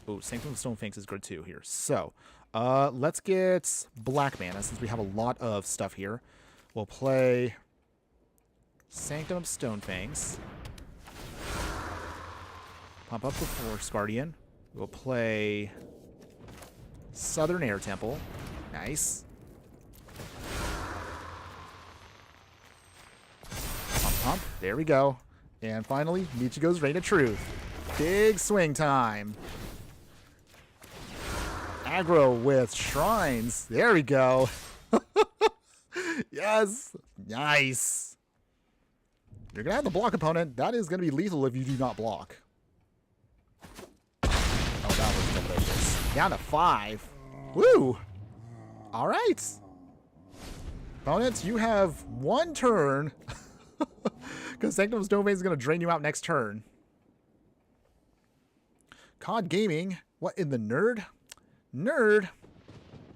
Ooh, Sanctum of Stonefangs is good too here. So let's get black mana since we have a lot of stuff here. We'll play Sanctum of Stonefangs. Pump up the Forest Guardian. We'll play Southern Air Temple. Nice. Pump, pump. There we go. And finally, Michiko's Reign of Truth. Big swing time. Aggro with Shrines. There we go. Yes. Nice. You're going to have the block opponent. That is going to be lethal if you do not block. Oh, that was delicious. Down to 5. Woo. All right. Opponents, you have 1 turn. Because Sanctum of Stonefangs is going to drain you out next turn. COD Gaming. What in the nerd? Nerd.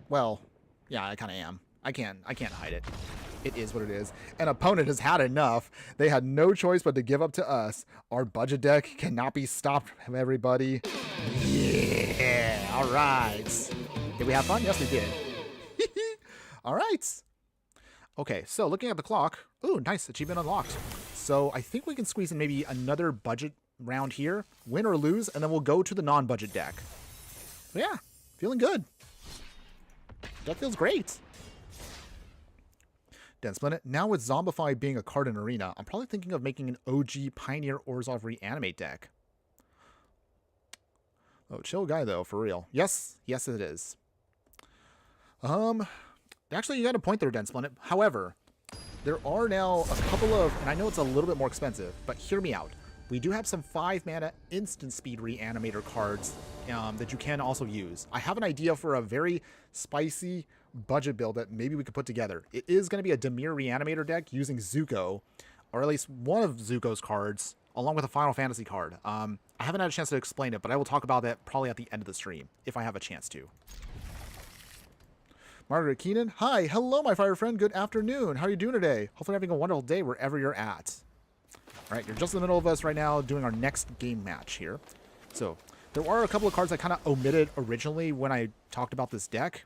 Well, yeah, I kind of am. I can't hide it. It is what it is. An opponent has had enough. They had no choice but to give up to us. Our budget deck cannot be stopped, everybody. Yeah. All right. Did we have fun? Yes, we did. All right. Okay, so looking at the clock. Ooh, nice. Achievement unlocked. So I think we can squeeze in maybe another budget round here. Win or lose, and then we'll go to the non-budget deck. So yeah, feeling good. That feels great. Dense Planet. Now with Zombify being a card in Arena, I'm probably thinking of making an OG Pioneer Orzhov Reanimate deck. Oh, chill guy though, for real. Yes, yes it is. Actually, you got a point there, Dense Planet. However, there are now a couple of, and I know it's a little bit more expensive, but hear me out. We do have some 5 mana instant speed reanimator cards that you can also use. I have an idea for a very spicy budget build that maybe we could put together. It is going to be a Dimir reanimator deck using Zuko, or at least one of Zuko's cards, along with a Final Fantasy card. I haven't had a chance to explain it, but I will talk about that probably at the end of the stream, if I have a chance to. Margaret Keenan. Hi, hello, my fire friend. Good afternoon. How are you doing today? Hopefully having a wonderful day wherever you're at. All right, you're just in the middle of us right now doing our next game match here. So there are a couple of cards I kind of omitted originally when I talked about this deck.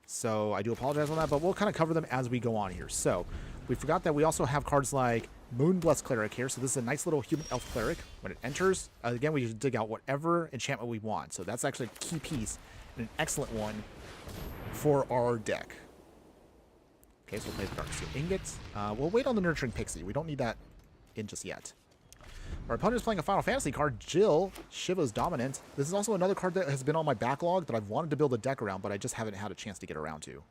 So I do apologize on that, but we'll kind of cover them as we go on here. So we forgot that we also have cards like Moonblessed Cleric here. So this is a nice little human elf cleric. When it enters, again, we dig out whatever enchantment we want. So that's actually a key piece and an excellent one for our deck. Okay, so we'll play the Dark Steel Ingot. We'll wait on the Nurturing Pixie. We don't need that in just yet. Our opponent is playing a Final Fantasy card, Jill, Shiva's Dominant. This is also another card that has been on my backlog that I've wanted to build a deck around, but I just haven't had a chance to get around to.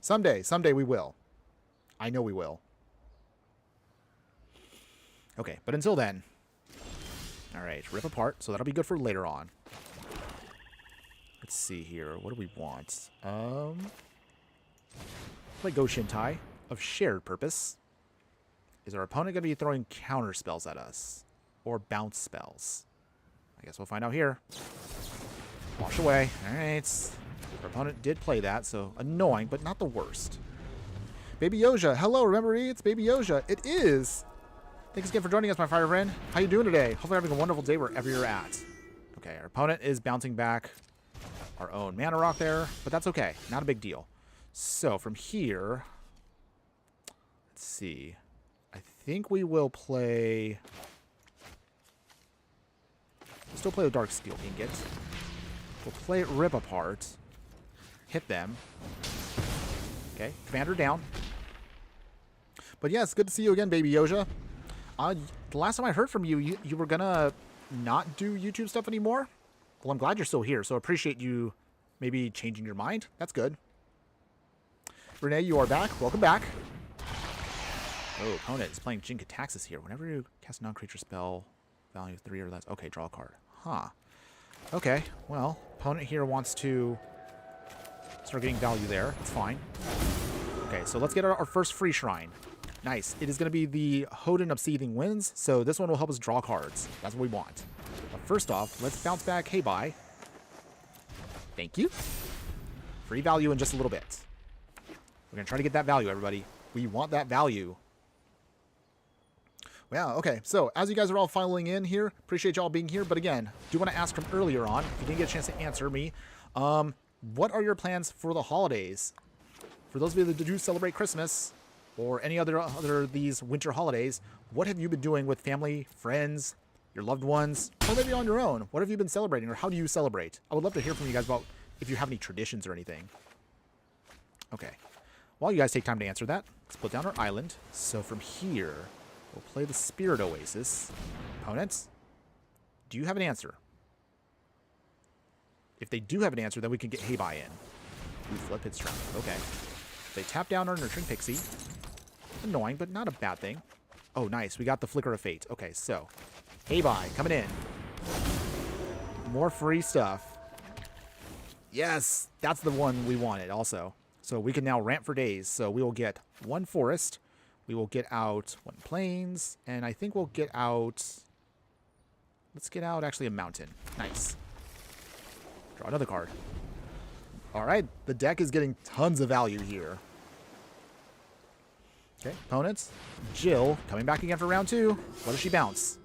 Someday we will. I know we will. Okay, but until then. Alright, rip apart, so that'll be good for later on. Let's see here. What do we want? Play Go Shintai of shared purpose. Is our opponent going to be throwing counter spells at us? Or bounce spells? I guess we'll find out here. Wash away. Alright. Our opponent did play that, so annoying, but not the worst. Baby Yoja. Hello, remember me? It's Baby Yoja. It is. Thanks again for joining us, my fire friend. How you doing today? Hopefully having a wonderful day wherever you're at. Okay, our opponent is bouncing back our own mana rock there, but that's okay. Not a big deal. So from here, let's see. I think we will play. We'll still play the Dark Steel Ingot. We'll play it Rip Apart. Hit them. Okay, Commander down. But yeah, it's good to see you again, Baby Yoja. The last time I heard from you, you were gonna not do YouTube stuff anymore. Well, I'm glad you're still here, so appreciate you maybe changing your mind. That's good. Renee, you are back. Welcome back. Oh, opponent is playing Jin Kataxis here. Whenever you cast a non-creature spell, value 3 or less. Okay, draw a card. Huh. Okay, well, opponent here wants to start getting value there. It's fine. Okay, so let's get our first free shrine. Nice. It is going to be the Hoden of Seething Winds, so this one will help us draw cards. That's what we want. But first off, let's bounce back Hei Bai. Thank you. Free value in just a little bit. We're going to try to get that value, everybody. We want that value. Wow, okay. So, as you guys are all filing in here, appreciate y'all being here. But again, do want to ask from earlier on, if you didn't get a chance to answer me, what are your plans for the holidays? For those of you that do celebrate Christmas, or any other these winter holidays, what have you been doing with family, friends, your loved ones, or maybe on your own? What have you been celebrating, or how do you celebrate? I would love to hear from you guys about if you have any traditions or anything. Okay. While you guys take time to answer that, let's put down our island. So from here, we'll play the Spirit Oasis. Opponents, do you have an answer? If they do have an answer, then we can get Hei Bai in. We flip its turn. Okay. They tap down our Nurturing Pixie. Annoying, but not a bad thing. Oh, nice. We got the Flicker of Fate. Okay, so Hei Bai coming in. More free stuff. Yes, that's the one we wanted also. So we can now ramp for days. So we will get 1 forest. We will get out 1 plains. And I think we'll get out... Let's get out actually a mountain. Nice. Draw another card. Alright, the deck is getting tons of value here. Okay, opponents. Jill, coming back again for round 2. What does she bounce?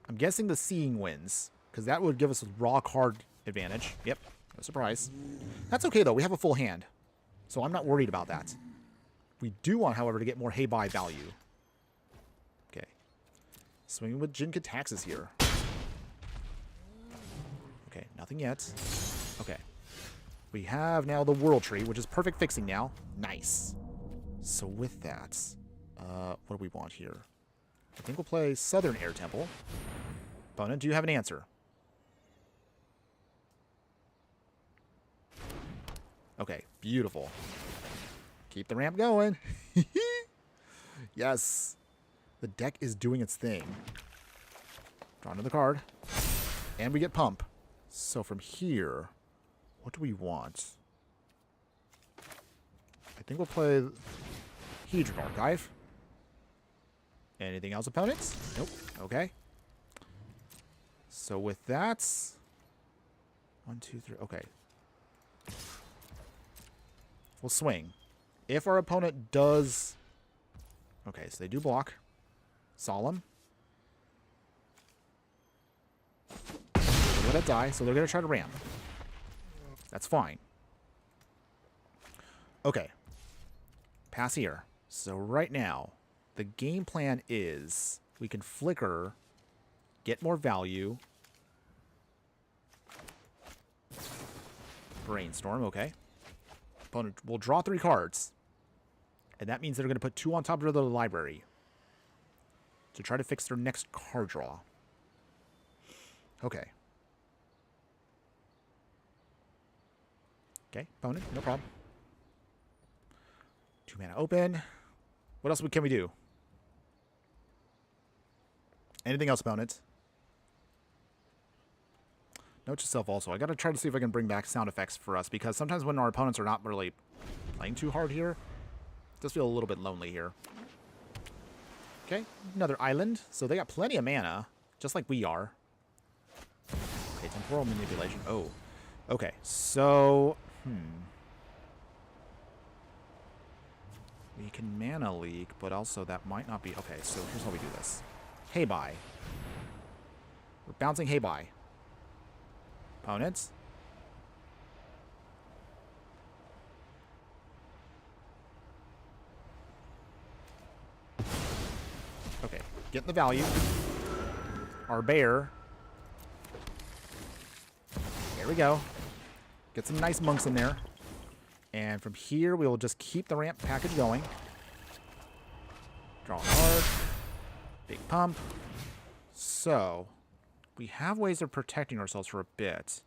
I'm guessing the Seeing Winds, because that would give us a raw card advantage. Yep, no surprise. That's okay, though. We have a full hand, so I'm not worried about that. We do want, however, to get more Hei Bai value. Okay. Swinging with Jin Kataxis here. Okay, nothing yet. Okay. We have now the World Tree, which is perfect fixing now. Nice. So with that, what do we want here? I think we'll play Southern Air Temple. Opponent, do you have an answer? Okay, beautiful. Keep the ramp going. Yes. The deck is doing its thing. Draw another card. And we get Pump. So from here, what do we want? I think we'll play Hedron Archive. Anything else, opponents? Nope. Okay. So with that... 1, 2, 3... Okay. We'll swing. If our opponent does... Okay, so they do block. Solemn. They're going to die, so they're going to try to ramp. That's fine. Okay. Pass here. So right now, the game plan is we can flicker, get more value. Brainstorm, okay. Opponent will draw 3 cards. And that means they're going to put 2 on top of the library to try to fix their next card draw. Okay. Okay, opponent, no problem. 2 mana open. What else can we do? Anything else, opponent? Note to self also. I gotta try to see if I can bring back sound effects for us, because sometimes when our opponents are not really playing too hard here, it does feel a little bit lonely here. Okay, another island. So they got plenty of mana, just like we are. Okay, temporal manipulation. Oh, okay. So, we can mana leak, but also that might not be... Okay, so here's how we do this. Hei Bai. We're bouncing Hei Bai. Opponents. Okay, getting the value. Our bear. There we go. Get some nice monks in there. And from here, we will just keep the ramp package going. Draw a card. Big pump. So, we have ways of protecting ourselves for a bit.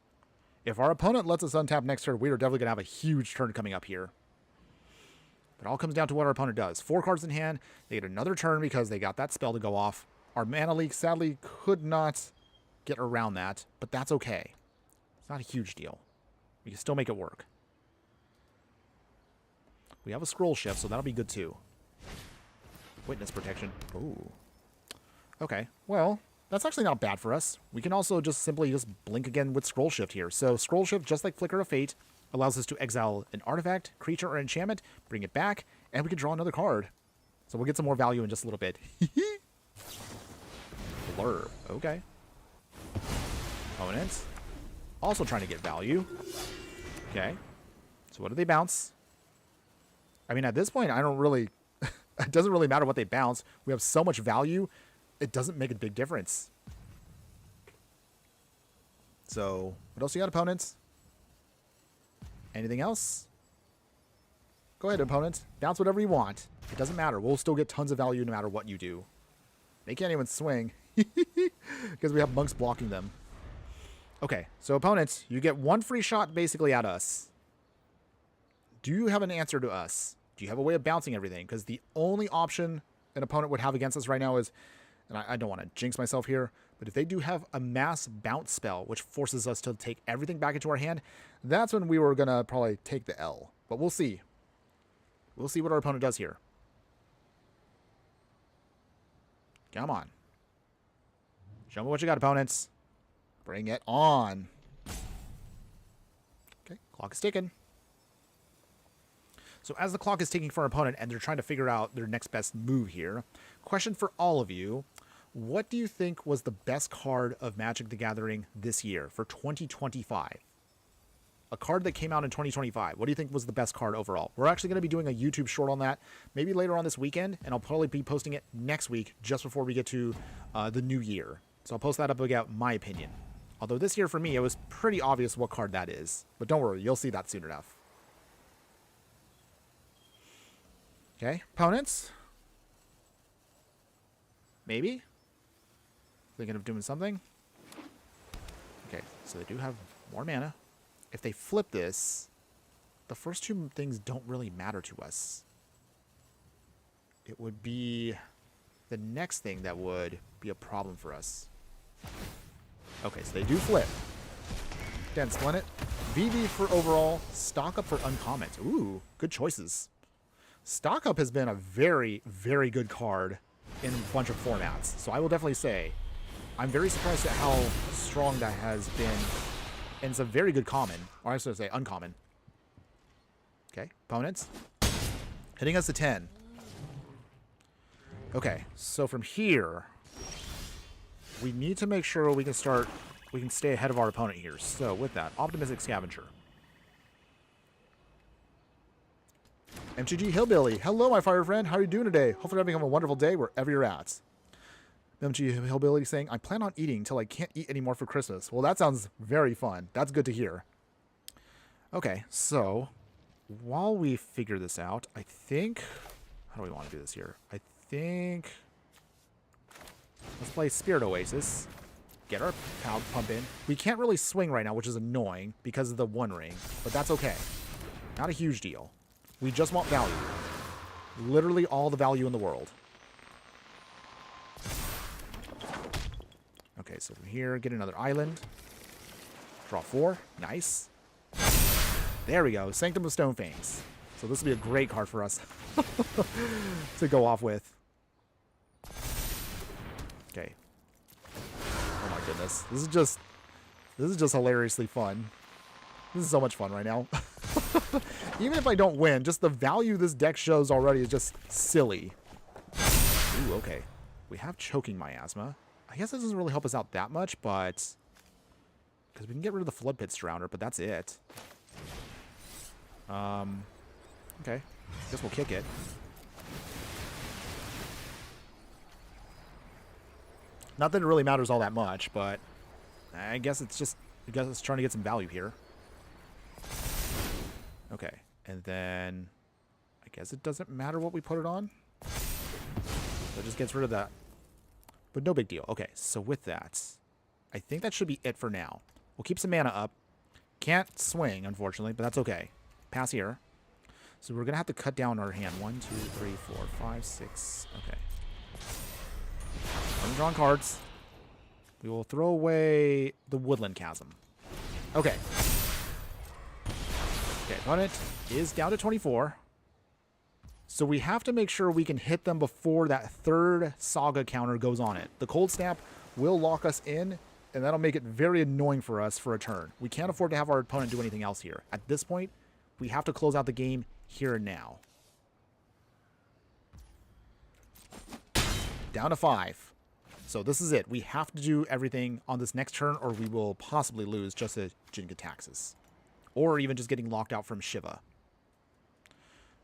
If our opponent lets us untap next turn, we are definitely going to have a huge turn coming up here. It all comes down to what our opponent does. 4 cards in hand. They get another turn because they got that spell to go off. Our mana leak sadly could not get around that, but that's okay. It's not a huge deal. We can still make it work. We have a scroll shift, so that'll be good too. Witness protection. Ooh. Okay, well, that's actually not bad for us. We can also just simply blink again with scroll shift here. So scroll shift, just like Flicker of Fate, allows us to exile an artifact, creature, or enchantment, bring it back, and we can draw another card. So we'll get some more value in just a little bit. Blur. Okay. Opponent. Also trying to get value. Okay. So what do they bounce? I mean, at this point, I don't really... it doesn't really matter what they bounce. We have so much value, it doesn't make a big difference. So, what else you got, opponents? Anything else? Go ahead, opponent. Bounce whatever you want. It doesn't matter. We'll still get tons of value no matter what you do. They can't even swing. Because we have monks blocking them. Okay, so opponents, you get 1 free shot basically at us. Do you have an answer to us? Do you have a way of bouncing everything? Because the only option an opponent would have against us right now is, and I don't want to jinx myself here, but if they do have a mass bounce spell, which forces us to take everything back into our hand, that's when we were going to probably take the L. But we'll see. We'll see what our opponent does here. Come on. Show me what you got, opponents. Bring it on. Okay, clock is ticking. So as the clock is ticking for our opponent and they're trying to figure out their next best move here, question for all of you. What do you think was the best card of Magic the Gathering this year for 2025? A card that came out in 2025. What do you think was the best card overall? We're actually going to be doing a YouTube short on that maybe later on this weekend, and I'll probably be posting it next week just before we get to the new year. So I'll post that up about my opinion. Although this year for me, it was pretty obvious what card that is. But don't worry, you'll see that soon enough. Okay, opponents. Maybe. Thinking of doing something. Okay, so they do have more mana. If they flip this, the first 2 things don't really matter to us. It would be the next thing that would be a problem for us. Okay, so they do flip. Dense Splendid. VV for overall. Stock up for uncommons. Ooh, good choices. Stock up has been a very, very good card in a bunch of formats. So I will definitely say, I'm very surprised at how strong that has been. And it's a very good common, or I should say uncommon. Okay, opponents. Hitting us to 10. Okay, so from here, we need to make sure we can stay ahead of our opponent here. So with that, Optimistic Scavenger. MTG Hillbilly. Hello, my fire friend. How are you doing today? Hopefully you're having a wonderful day wherever you're at. MTG Hillbilly saying, I plan on eating until I can't eat anymore for Christmas. Well, that sounds very fun. That's good to hear. Okay, so while we figure this out, I think... How do we want to do this here? I think... Let's play Spirit Oasis. Get our pump in. We can't really swing right now, which is annoying because of the 1 ring. But that's okay. Not a huge deal. We just want value. Literally all the value in the world. Okay, so from here, get another island. Draw 4. Nice. There we go. Sanctum of Stonefangs. So this will be a great card for us to go off with. Okay. Oh my goodness. This is just hilariously fun. This is so much fun right now. Even if I don't win, just the value this deck shows already is just silly. Ooh, okay. We have Choking Miasma. I guess that doesn't really help us out that much, but... Because we can get rid of the Flood Pit Surrounder, but that's it. Okay. Guess we'll kick it. Not that it really matters all that much, but... I guess it's trying to get some value here. Okay. And then... I guess it doesn't matter what we put it on. So it just gets rid of that. But no big deal. Okay, so with that, I think that should be it for now. We'll keep some mana up. Can't swing, unfortunately, but that's okay. Pass here. So we're going to have to cut down our hand. 1, 2, 3, 4, 5, 6. Okay. Undrawn cards. We will throw away the Woodland Chasm. Okay. Okay, opponent is down to 24. So we have to make sure we can hit them before that third Saga counter goes on it. The Cold Snap will lock us in, and that'll make it very annoying for us for a turn. We can't afford to have our opponent do anything else here. At this point, we have to close out the game here and now. Down to 5. So this is it. We have to do everything on this next turn, or we will possibly lose just to Jin-Gitaxias. Or even just getting locked out from Shiva.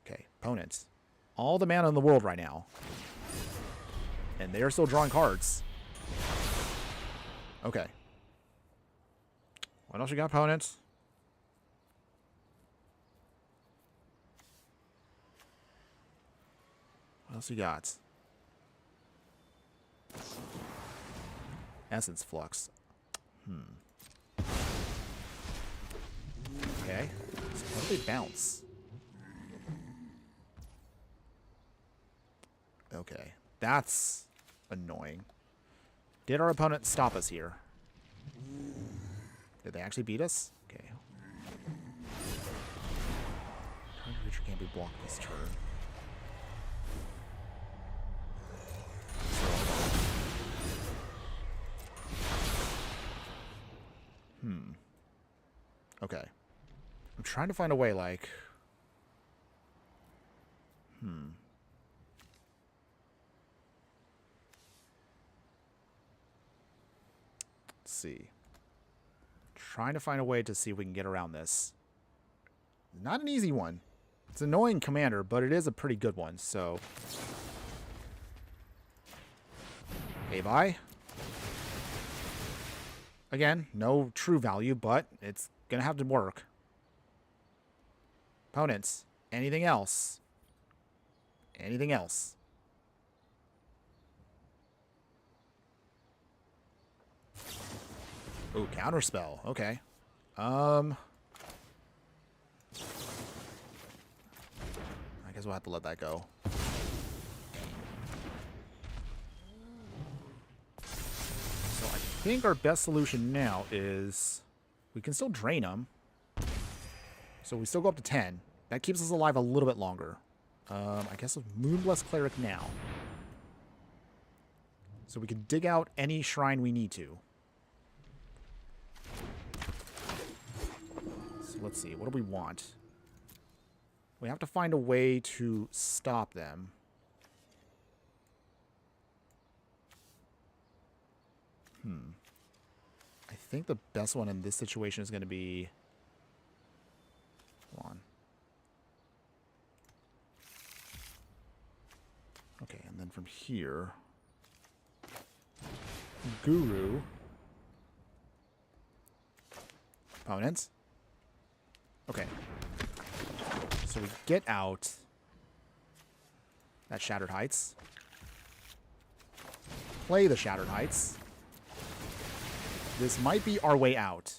Okay, opponents. All the mana in the world right now. And they are still drawing cards. Okay. What else you got, opponents? What else you got? Essence Flux. Okay. So how do they bounce? Okay. That's annoying. Did our opponent stop us here? Did they actually beat us? Okay. Target creature can't be blocked this turn. Okay. I'm trying to find a way, like... Let's see. Trying to find a way to see if we can get around this. Not an easy one. It's an annoying commander, but it is a pretty good one, so... Hei Bai. Again, no true value, but it's gonna have to work. Opponents. Anything else? Anything else? Ooh, counterspell. Okay. I guess we'll have to let that go. So I think our best solution now is we can still drain them. So we still go up to 10. That keeps us alive a little bit longer. I guess with Moonblessed Cleric now. So we can dig out any shrine we need to. So let's see. What do we want? We have to find a way to stop them. I think the best one in this situation is going to be... Hold on. Okay, and then from here... Guru. Opponents. Okay. So we get out that Shattered Heights. Play the Shattered Heights. This might be our way out.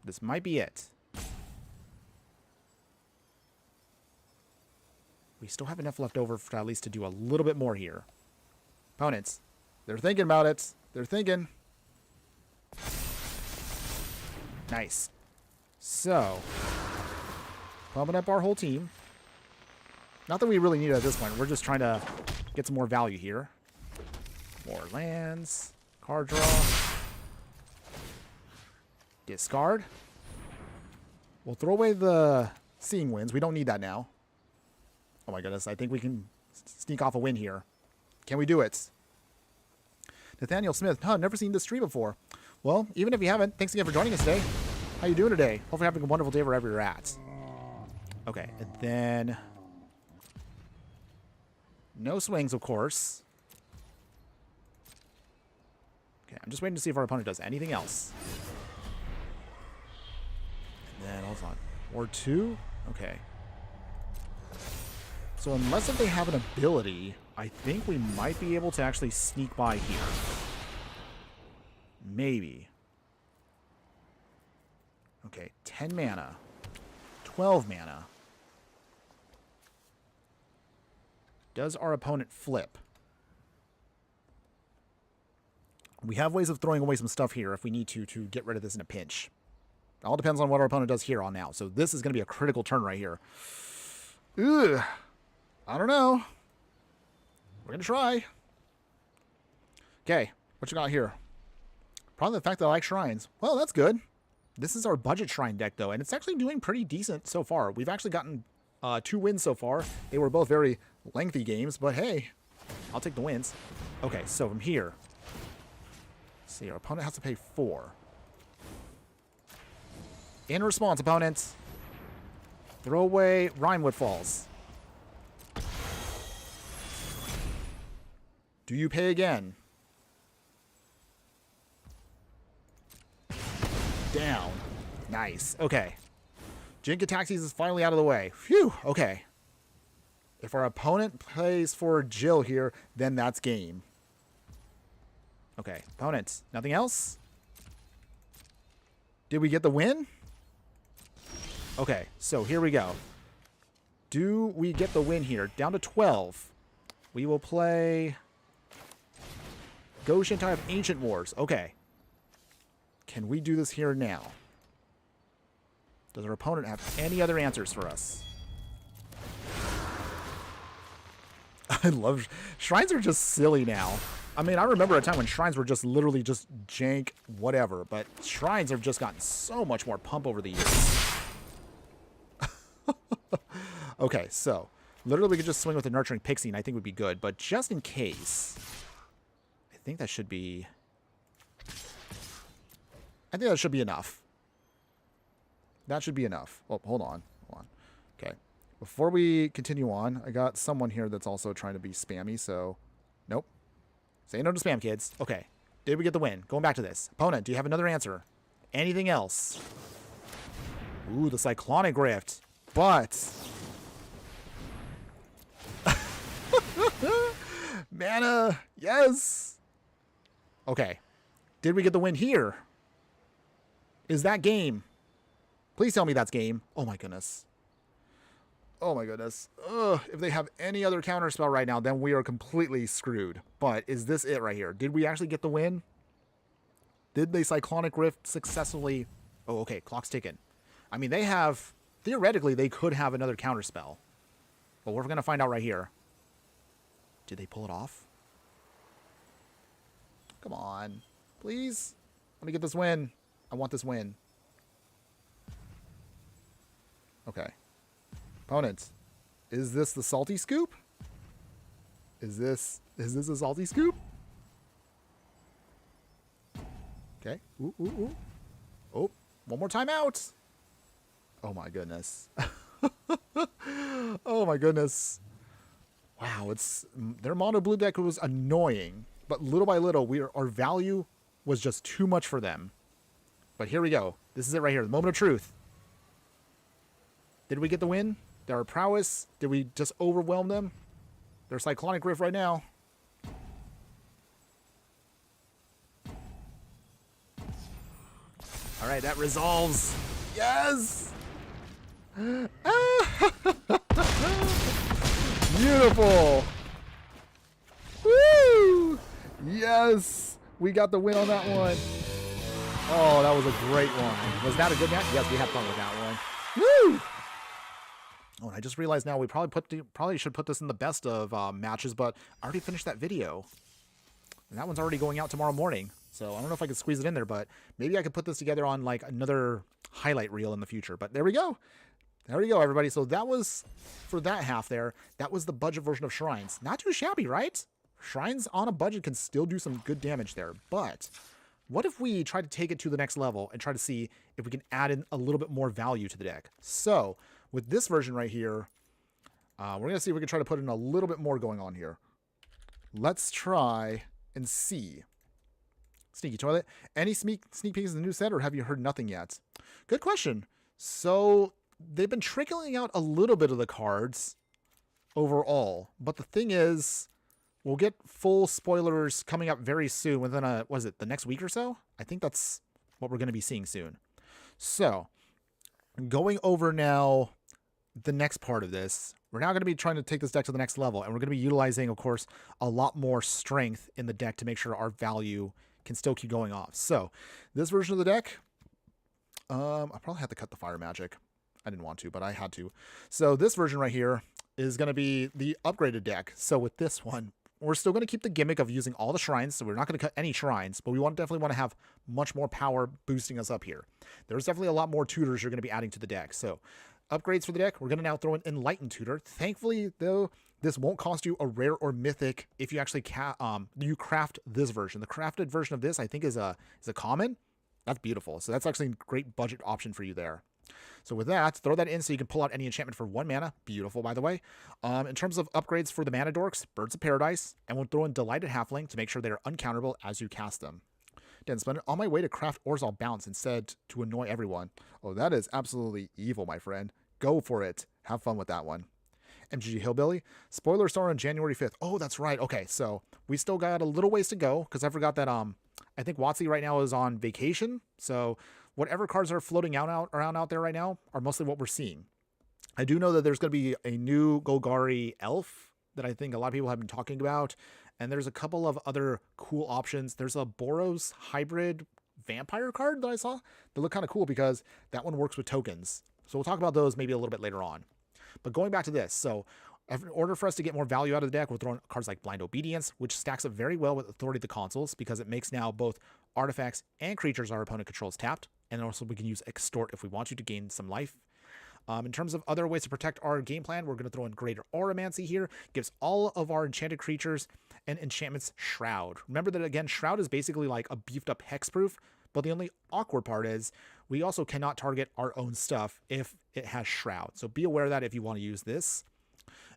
This might be it. We still have enough left over for at least to do a little bit more here. Opponents. They're thinking about it. They're thinking. Nice. So, pumping up our whole team. Not that we really need it at this point. We're just trying to get some more value here. More lands. Card draw. Discard. We'll throw away the Seeing Winds. We don't need that now. Oh my goodness. I think we can sneak off a win here. Can we do it? Nathaniel Smith. Huh, never seen this stream before. Well, even if you haven't, thanks again for joining us today. How you doing today? Hopefully having a wonderful day wherever you're at. Okay, and then... No swings, of course. Okay, I'm just waiting to see if our opponent does anything else. And then, hold on. Or 2? Okay. So unless if they have an ability, I think we might be able to actually sneak by here. Maybe. Okay, 10 mana. 12 mana. Does our opponent flip? We have ways of throwing away some stuff here if we need to get rid of this in a pinch. It all depends on what our opponent does here on now. So this is going to be a critical turn right here. Ugh. I don't know. We're going to try. Okay. What you got here? Probably the fact that I like shrines. Well, that's good. This is our budget shrine deck, though, and it's actually doing pretty decent so far. We've actually gotten 2 wins so far. They were both very lengthy games, but hey, I'll take the wins. Okay, so from here, let's see, our opponent has to pay 4. In response, opponents, throw away Rhinewood Falls. Do you pay again? Down. Nice. Okay. Jinka Taxis is finally out of the way. Phew. Okay. If our opponent plays for Jill here, then that's game. Okay. Opponents. Nothing else? Did we get the win? Okay. So here we go. Do we get the win here? Down to 12. We will play Goshen Time of Ancient Wars. Okay. Can we do this here now? Does our opponent have any other answers for us? I love... Shrines are just silly now. I mean, I remember a time when shrines were just literally just jank whatever, but shrines have just gotten so much more pump over the years. Okay, so literally we could just swing with a Nurturing Pixie and I think would be good, but just in case, I think that should be... I think that should be enough. That should be enough. Oh, hold on. Hold on. Okay. Before we continue on, I got someone here that's also trying to be spammy, so... Nope. Say no to spam, kids. Okay. Did we get the win? Going back to this. Opponent, do you have another answer? Anything else? Ooh, the Cyclonic Rift. But... Mana! Yes! Okay. Did we get the win here? Is that game? Please tell me that's game. Oh my goodness. Oh my goodness. Ugh, if they have any other counterspell right now, then we are completely screwed. But is this it right here? Did we actually get the win? Did they Cyclonic Rift successfully... Oh, okay. Clock's ticking. I mean, they have... Theoretically, they could have another counterspell. But we're going to find out right here. Did they pull it off? Come on. Please? Let me get this win. I want this win. Okay. Opponents. Is this the salty scoop? Is this a salty scoop? Okay. Ooh, ooh, ooh. Oh, one more time out. Oh my goodness. Oh my goodness. Wow, their mono blue deck was annoying, but little by little our value was just too much for them. But here we go. This is it right here. The moment of truth. Did we get the win? Their prowess? Did we just overwhelm them? They're Cyclonic Rift right now. All right, that resolves. Yes! Beautiful! Woo! Yes! We got the win on that one. Oh, that was a great one. Was that a good match? Yes, we had fun with that one. Woo! Oh, and I just realized now we probably should put this in the best of matches, but I already finished that video. And that one's already going out tomorrow morning. So I don't know if I can squeeze it in there, but maybe I could put this together on like another highlight reel in the future. But there we go. There we go, everybody. So that was, for that half there, that was the budget version of Shrines. Not too shabby, right? Shrines on a budget can still do some good damage there. But what if we try to take it to the next level and try to see if we can add in a little bit more value to the deck? So with this version right here, we're going to see if we can try to put in a little bit more going on here. Let's try and see. Sneaky Toilet. Any sneak peeks in the new set, or have you heard nothing yet? Good question. So they've been trickling out a little bit of the cards overall, but the thing is, we'll get full spoilers coming up very soon within the next week or so? I think that's what we're going to be seeing soon. So Going over now the next part of this, we're now going to be trying to take this deck to the next level, and we're going to be utilizing, of course, a lot more strength in the deck to make sure our value can still keep going off. So this version of the deck, I probably had to cut the fire magic. I didn't want to, but I had to. So this version right here is going to be the upgraded deck. So with this one, we're still going to keep the gimmick of using all the shrines, so we're not going to cut any shrines, but we definitely want to have much more power boosting us up here. There's definitely a lot more tutors you're going to be adding to the deck. So upgrades for the deck, we're going to now throw in Enlightened Tutor. Thankfully, though, this won't cost you a rare or mythic if you actually you craft this version. The crafted version of this, I think, is a common. That's beautiful. So that's actually a great budget option for you there. So with that, throw that in so you can pull out any enchantment for 1 mana. Beautiful, by the way. In terms of upgrades for the mana dorks, Birds of Paradise, and we'll throw in Delighted Halfling to make sure they are uncounterable as you cast them. Then spend it on my way to craft Orzhov Bounce instead to annoy everyone. Oh, that is absolutely evil, my friend. Go for it. Have fun with that one. MTG Hillbilly. Spoiler star on January 5th. Oh, that's right. Okay, so we still got a little ways to go because I forgot that I think WotC right now is on vacation. So whatever cards are floating around out there right now are mostly what we're seeing. I do know that there's going to be a new Golgari Elf that I think a lot of people have been talking about. And there's a couple of other cool options. There's a Boros hybrid vampire card that I saw that look kind of cool because that one works with tokens. So we'll talk about those maybe a little bit later on. But going back to this, so in order for us to get more value out of the deck, we're throwing cards like Blind Obedience, which stacks up very well with Authority of the Consuls because it makes now both artifacts and creatures our opponent controls tapped. And also we can use Extort if we want to gain some life. In terms of other ways to protect our game plan, we're going to throw in Greater Auramancy here. Gives all of our enchanted creatures and enchantments Shroud. Remember that, again, Shroud is basically like a beefed up hexproof, but the only awkward part is we also cannot target our own stuff if it has Shroud. So be aware of that if you want to use this.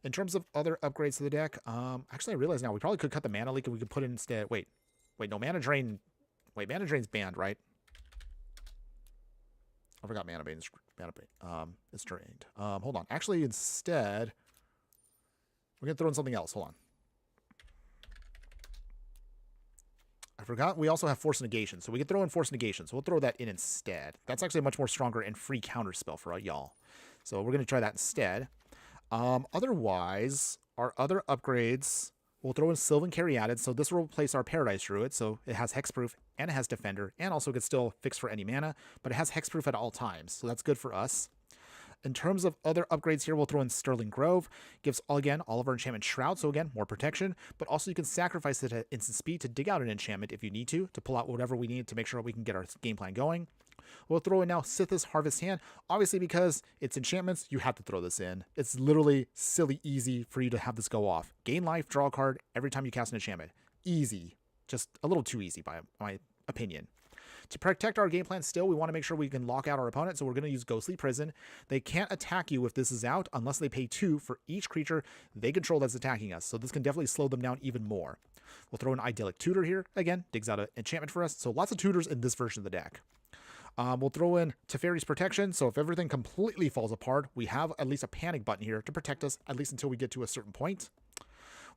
In terms of other upgrades to the deck, actually I realize now we probably could cut the mana leak and we could put in instead. Wait, no, Mana Drain. Wait, Mana Drain's banned, right? I forgot Mana Drain is drained. Hold on. Actually, instead, we're going to throw in something else. Hold on. I forgot we also have Force Negation. So we can throw in Force Negation. So we'll throw that in instead. That's actually a much more stronger and free counter spell for y'all. So we're going to try that instead. Otherwise, our other upgrades, we'll throw in Sylvan Caryatid. So this will replace our Paradise Druid. So it has Hexproof and it has Defender and also gets still fixed for any mana, but it has Hexproof at all times. So that's good for us. In terms of other upgrades here, we'll throw in Sterling Grove. Gives, again, all of our enchantment Shroud, so again, more protection. But also you can sacrifice it at instant speed to dig out an enchantment if you need to pull out whatever we need to make sure we can get our game plan going. We'll throw in now Sithis Harvest Hand. Obviously, because it's enchantments, you have to throw this in. It's literally silly easy for you to have this go off. Gain life, draw a card every time you cast an enchantment. Easy. Just a little too easy by my opinion. To protect our game plan still, we want to make sure we can lock out our opponent, so we're going to use Ghostly Prison. They can't attack you if this is out unless they pay 2 for each creature they control that's attacking us, so this can definitely slow them down even more. We'll throw an Idyllic Tutor here. Again, digs out an enchantment for us, so lots of tutors in this version of the deck. We'll throw in Teferi's Protection, so if everything completely falls apart, we have at least a panic button here to protect us, at least until we get to a certain point.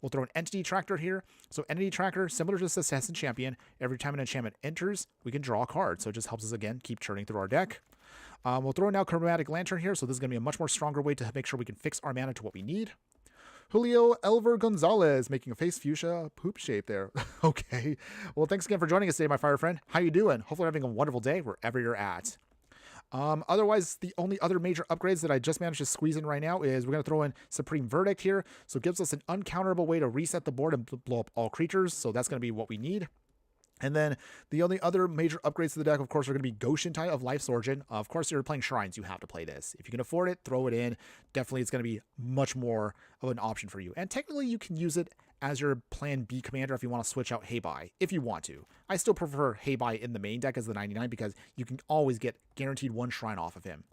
We'll throw an Entity Tracker here. So Entity Tracker, similar to Assassin Champion, every time an enchantment enters, we can draw a card. So it just helps us, again, keep churning through our deck. We'll throw in now Chromatic Lantern here. So this is going to be a much more stronger way to make sure we can fix our mana to what we need. Julio Elver Gonzalez making a face fuchsia poop shape there. Okay. Well, thanks again for joining us today, my fire friend. How you doing? Hopefully having a wonderful day wherever you're at. Otherwise, the only other major upgrades that I just managed to squeeze in right now is we're going to throw in Supreme Verdict here. So it gives us an uncounterable way to reset the board and blow up all creatures. So that's going to be what we need. And then the only other major upgrades to the deck, of course, are going to be Goshentai of Life's Origin. Of course, if you're playing Shrines, you have to play this. If you can afford it, throw it in. Definitely, it's going to be much more of an option for you. And technically, you can use it as your Plan B commander if you want to switch out Hei Bai, if you want to. I still prefer Hei Bai in the main deck as the 99 because you can always get guaranteed 1 Shrine off of him.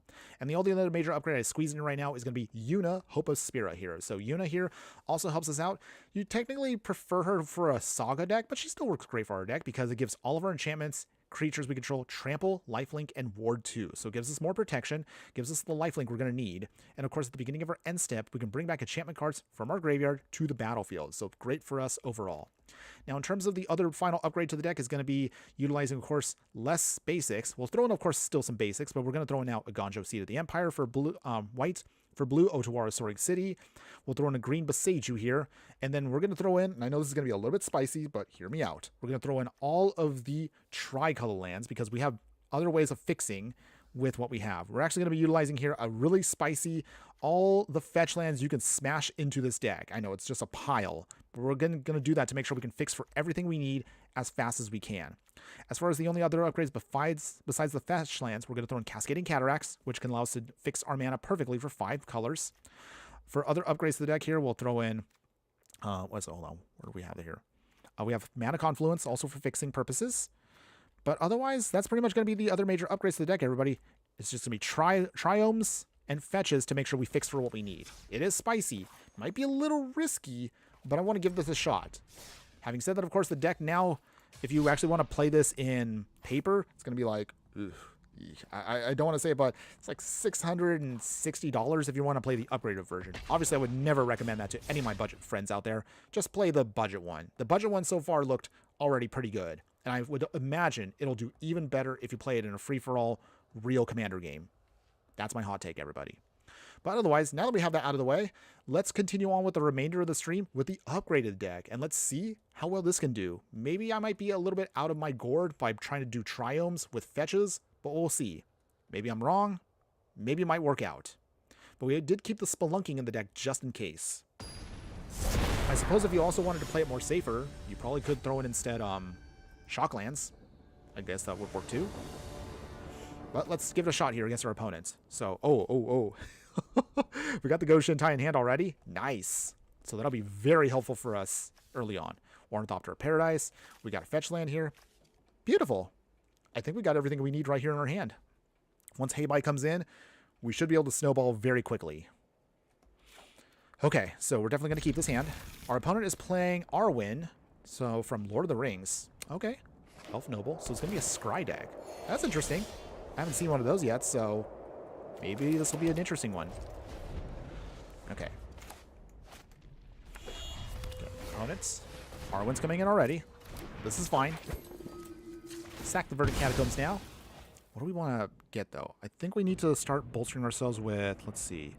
And the only other major upgrade I squeeze in right now is going to be Yuna, Hope of Spira here. So Yuna here also helps us out. You technically prefer her for a Saga deck, but she still works great for our deck because it gives all of our enchantments creatures we control trample, lifelink, and ward 2. So it gives us more protection, gives us the lifelink we're going to need. And of course, at the beginning of our end step, we can bring back enchantment cards from our graveyard to the battlefield. So great for us overall. Now, in terms of the other final upgrade to the deck is going to be utilizing, of course, less basics. We'll throw in, of course, still some basics, but we're going to throw in now a Ganjo Seed of the Empire for blue, white. For blue, Otawara Soaring City. We'll throw in a green Boseiju here. And then we're going to throw in, and I know this is going to be a little bit spicy, but hear me out. We're going to throw in all of the tricolor lands because we have other ways of fixing with what we have. We're actually going to be utilizing here a really spicy, all the fetch lands you can smash into this deck. I know it's just a pile, but we're going to do that to make sure we can fix for everything we need as fast as we can. As far as the only other upgrades besides the fetch lands, we're going to throw in Cascading Cataracts, which can allow us to fix our mana perfectly for 5 colors. For other upgrades to the deck here, we'll throw in, hold on, what do we have here? We have Mana Confluence, also for fixing purposes. But otherwise, that's pretty much going to be the other major upgrades to the deck, everybody. It's just going to be triomes and fetches to make sure we fix for what we need. It is spicy, might be a little risky, but I want to give this a shot. Having said that, of course, the deck now, if you actually want to play this in paper, it's going to be like, ugh, I don't want to say it, but it's like $660 if you want to play the upgraded version. Obviously, I would never recommend that to any of my budget friends out there. Just play the budget one. The budget one so far looked already pretty good. And I would imagine it'll do even better if you play it in a free-for-all real Commander game. That's my hot take, everybody. But otherwise, now that we have that out of the way, let's continue on with the remainder of the stream with the upgraded deck. And let's see how well this can do. Maybe I might be a little bit out of my gourd by trying to do triomes with fetches, but we'll see. Maybe I'm wrong. Maybe it might work out. But we did keep the Spelunking in the deck just in case. I suppose if you also wanted to play it more safer, you probably could throw in instead Shocklands. I guess that would work too. But let's give it a shot here against our opponents. So, oh. We got the Go Shintai in hand already. Nice. So that'll be very helpful for us early on. Ornithopter of Paradise. We got a fetch land here. Beautiful. I think we got everything we need right here in our hand. Once Hei Bai comes in, we should be able to snowball very quickly. Okay, so we're definitely going to keep this hand. Our opponent is playing Arwen, so from Lord of the Rings. Okay, Elf Noble. So it's going to be a Scry deck. That's interesting. I haven't seen one of those yet, so maybe this will be an interesting one. Okay. Opponents. Arwen's coming in already. This is fine. Sack the Verdant Catacombs now. What do we want to get, though? I think we need to start bolstering ourselves with, let's see.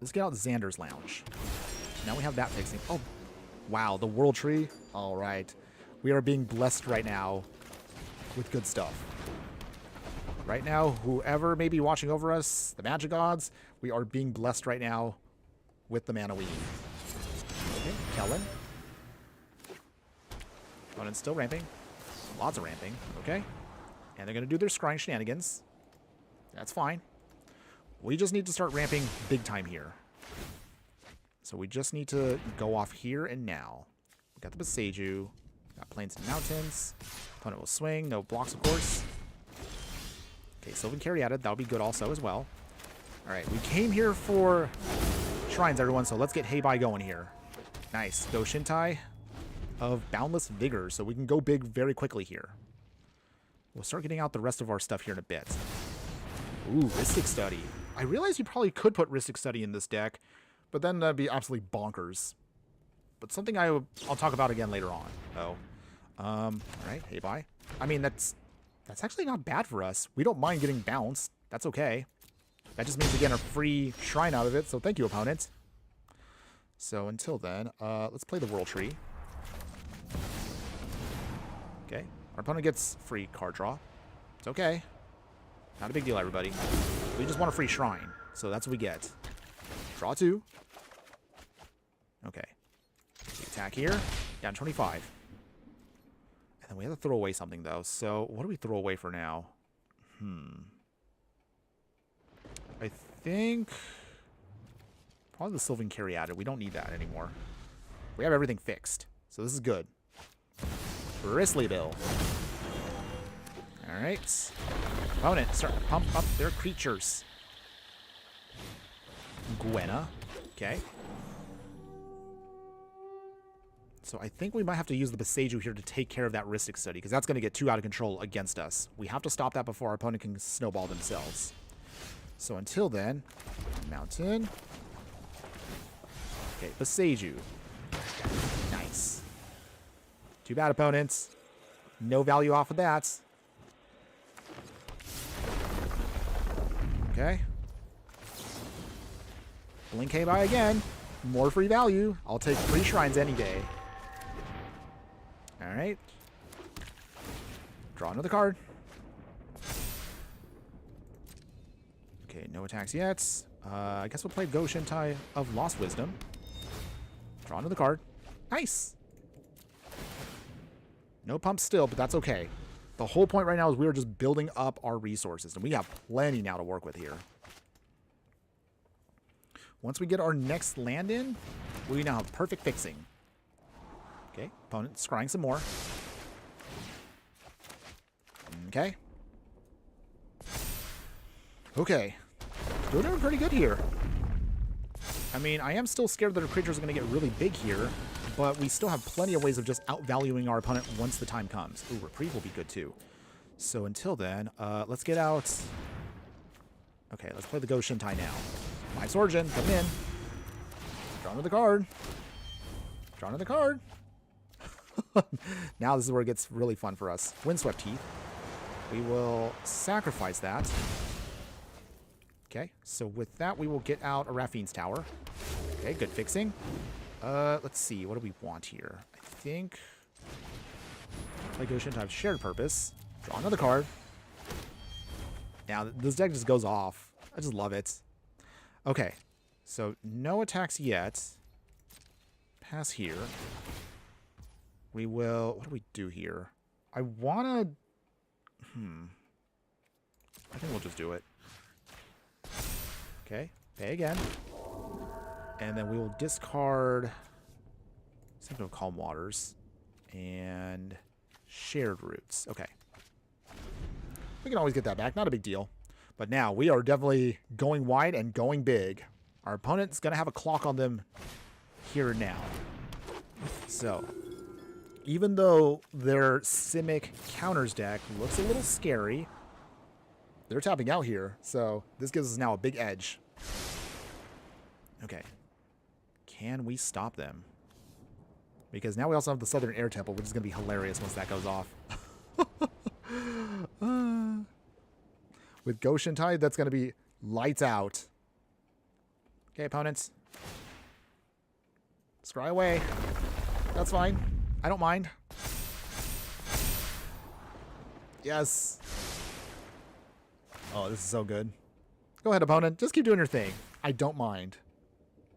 Let's get out Xander's Lounge. Now we have that fixing. Oh, wow, the World Tree. All right. We are being blessed right now with good stuff. Right now, whoever may be watching over us, the Magic Gods, we are being blessed right now with the mana we need. Okay, Kellen. Opponent's still ramping. Lots of ramping. Okay. And they're going to do their scrying shenanigans. That's fine. We just need to start ramping big time here. So we just need to go off here and now. We got the Boseiju. Got Plains and Mountains. Opponent will swing. No blocks, of course. Okay, Sylvan Caryatid. That'll be good also as well. All right, we came here for shrines, everyone, so let's get Hei Bai going here. Nice. Go Shintai of Boundless Vigor, so we can go big very quickly here. We'll start getting out the rest of our stuff here in a bit. Ooh, Rhystic Study. I realize you probably could put Rhystic Study in this deck, but then that'd be absolutely bonkers. But something I'll talk about again later on. Oh. All right, Hei Bai. I mean, that's actually not bad for us. We don't mind getting bounced. That's okay. That just means we get a free shrine out of it, so thank you, opponent. So until then, let's play the World Tree. Okay. Our opponent gets free card draw. It's okay. Not a big deal, everybody. We just want a free shrine, so that's what we get. Draw 2. Okay. Attack here. Down 25. And then we have to throw away something, though. So what do we throw away for now? I think probably the Sylvan Caryatid. We don't need that anymore. We have everything fixed, so this is good. Bristly Bill. All right. Opponent, start to pump up their creatures. Gwenna. Okay. So I think we might have to use the Boseiju here to take care of that Rhystic Study, because that's going to get too out of control against us. We have to stop that before our opponent can snowball themselves. So until then, Mountain. Okay, Boseiju. Nice. Too bad, opponents. No value off of that. Okay. Blink Hei Bai again. More free value. I'll take 3 shrines any day. Alright. Draw another card. Okay, no attacks yet. I guess we'll play Go Shintai of Lost Wisdom. Draw another card. Nice! No pumps still, but that's okay. The whole point right now is we're just building up our resources, and we have plenty now to work with here. Once we get our next land in, we now have perfect fixing. Okay, opponent scrying some more. Okay. Okay. We're doing pretty good here. I mean, I am still scared that our creatures are going to get really big here, but we still have plenty of ways of just outvaluing our opponent once the time comes. Ooh, reprieve will be good too. So until then, let's get out. Okay, let's play the Go Shintai now. Life's Origin, come in. Draw another card. Draw another card. Now this is where it gets really fun for us. Windswept Teeth. We will sacrifice that. Okay, so with that, we will get out a Raffine's Tower. Okay, good fixing. Let's see, what do we want here? I think... Play Go Shintai Shared Purpose. Draw another card. Now, this deck just goes off. I just love it. Okay, so no attacks yet. Pass here. We will... What do we do here? I want to... I think we'll just do it. Okay, pay again. And then we will discard Symptom of Calm Waters and Shared Roots. Okay. We can always get that back. Not a big deal. But now we are definitely going wide and going big. Our opponent's going to have a clock on them here and now. So, even though their Simic counters deck looks a little scary, they're tapping out here. So, this gives us now a big edge. Okay. Can we stop them? Because now we also have the Southern Air Temple, which is going to be hilarious once that goes off. With Go Shintai, that's going to be lights out. Okay, opponents. Scry away. That's fine. I don't mind. Yes. Oh, this is so good. Go ahead, opponent. Just keep doing your thing. I don't mind.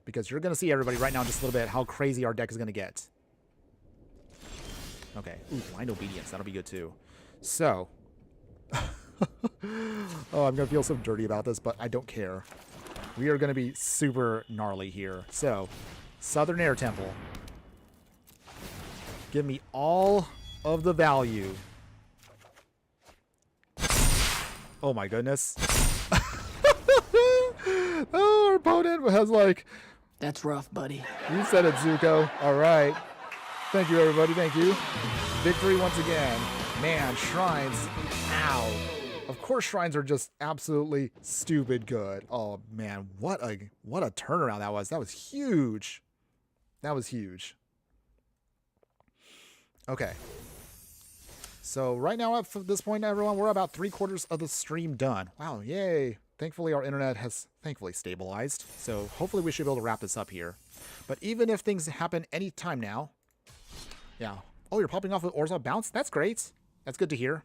Because you're going to see everybody right now in just a little bit how crazy our deck is going to get. Okay. Ooh, Blind Obedience. That'll be good too. So. Oh, I'm going to feel so dirty about this, but I don't care. We are going to be super gnarly here. So, Southern Air Temple. Give me all of the value. Oh my goodness. Oh, our opponent has like... That's rough, buddy. You said it, Zuko. All right. Thank you, everybody. Thank you. Victory once again. Man, shrines. Ow. Of course, shrines are just absolutely stupid good. Oh man, what a turnaround that was. That was huge. That was huge. Okay. So right now, at this point, everyone, we're about 3/4 of the stream done. Wow, yay. Thankfully, our internet has thankfully stabilized. So hopefully we should be able to wrap this up here. But even if things happen any time now. Yeah. Oh, you're popping off with Orza Bounce? That's great. That's good to hear.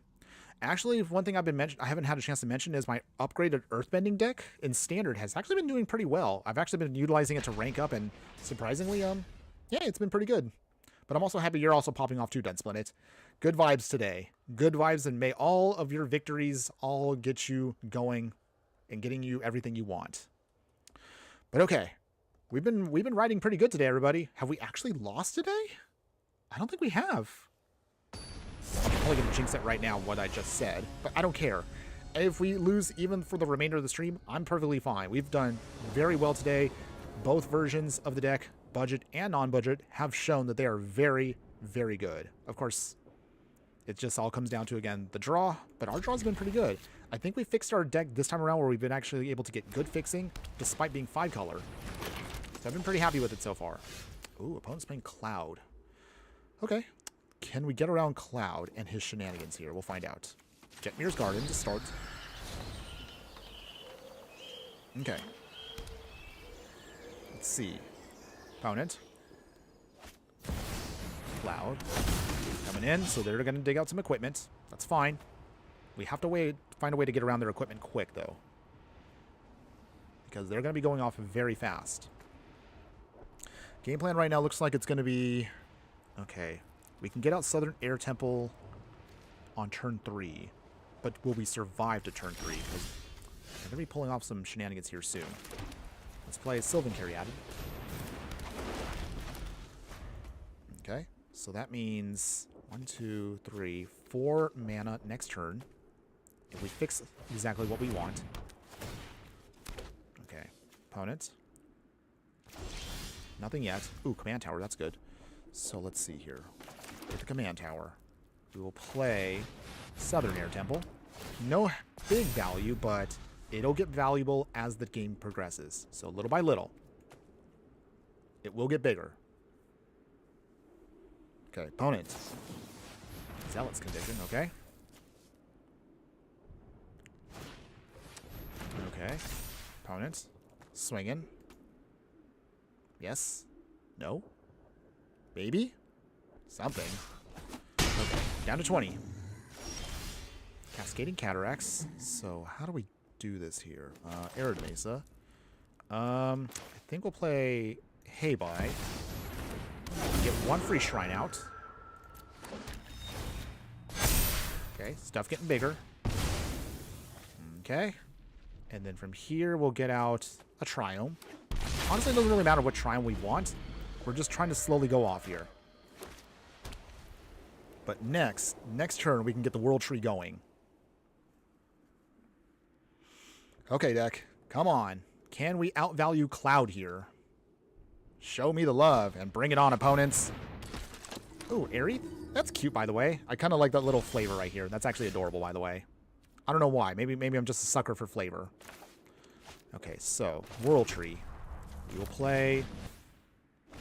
Actually, one thing I haven't had a chance to mention is my upgraded Earthbending deck in Standard has actually been doing pretty well. I've actually been utilizing it to rank up, and surprisingly, yeah, it's been pretty good. But I'm also happy you're also popping off too, Dunsplanet. Good vibes today. Good vibes, and may all of your victories all get you going and getting you everything you want. But okay, we've been riding pretty good today, everybody. Have we actually lost today? I don't think we have. I'm probably going to jinx it right now, what I just said, but I don't care. If we lose even for the remainder of the stream, I'm perfectly fine. We've done very well today. Both versions of the deck budget and non-budget, have shown that they are very, very good. Of course, it just all comes down to, again, the draw, but our draw's been pretty good. I think we fixed our deck this time around where we've been actually able to get good fixing despite being 5-color. So I've been pretty happy with it so far. Ooh, opponent's playing Cloud. Okay. Can we get around Cloud and his shenanigans here? We'll find out. Jetmir's Garden to start. Okay. Let's see. Opponent. Cloud. Coming in, so they're going to dig out some equipment. That's fine. We have to find a way to get around their equipment quick, though. Because they're going to be going off very fast. Game plan right now looks like it's going to be... Okay. We can get out Southern Air Temple on turn 3. But will we survive to turn 3? Because they're going to be pulling off some shenanigans here soon. Let's play Sylvan Caryatid. Okay. So that means 1, 2, 3, 4 mana next turn. If we fix exactly what we want. Okay. Opponent. Nothing yet. Ooh, Command Tower. That's good. So let's see here. With the Command Tower, we will play Southern Air Temple. No big value, but it'll get valuable as the game progresses. So little by little, it will get bigger. Okay, opponent. Zealot's Condition, okay. Okay. Opponent. Swinging. Yes. No. Maybe? Something. Okay, down to 20. Cascading Cataracts. So, how do we do this here? Arid Mesa. I think we'll play Hei Bai. Get 1 free Shrine out. Okay, stuff getting bigger. Okay. And then from here, we'll get out a Triome. Honestly, it doesn't really matter what Triome we want. We're just trying to slowly go off here. But next turn, we can get the World Tree going. Okay, deck. Come on. Can we outvalue Cloud here? Show me the love and bring it on, opponents. Ooh, Aerie? That's cute, by the way. I kind of like that little flavor right here. That's actually adorable, by the way. I don't know why. Maybe I'm just a sucker for flavor. Okay, so World Tree. We will play...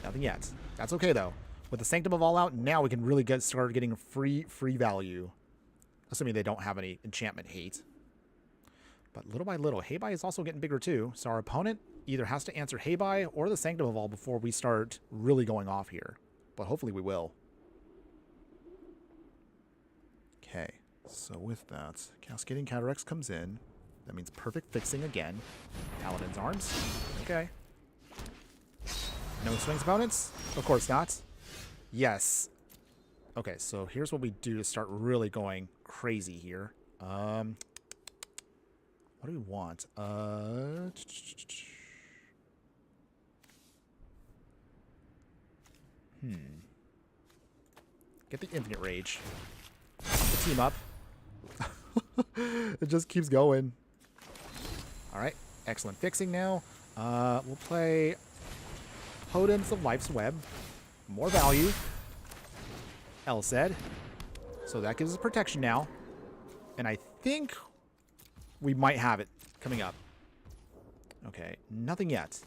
Nothing yet. That's okay, though. With the Sanctum of All Out, now we can really start getting free value. Assuming they don't have any enchantment hate. But little by little, Hei Bai is also getting bigger, too. So our opponent either has to answer Hei Bai or the Sanctum of All before we start really going off here. But hopefully we will. Okay. So with that, Cascading Cataracts comes in. That means perfect fixing again. Paladin's Arms. Okay. No swings, opponents? Of course not. Yes. Okay, so here's what we do to start really going crazy here. What do we want? Get the Infinite Rage. The team up. It just keeps going. Alright, excellent fixing now. We'll play Potence of Life's Web. More value. Elsed. So that gives us protection now. And I think we might have it coming up. Okay, nothing yet.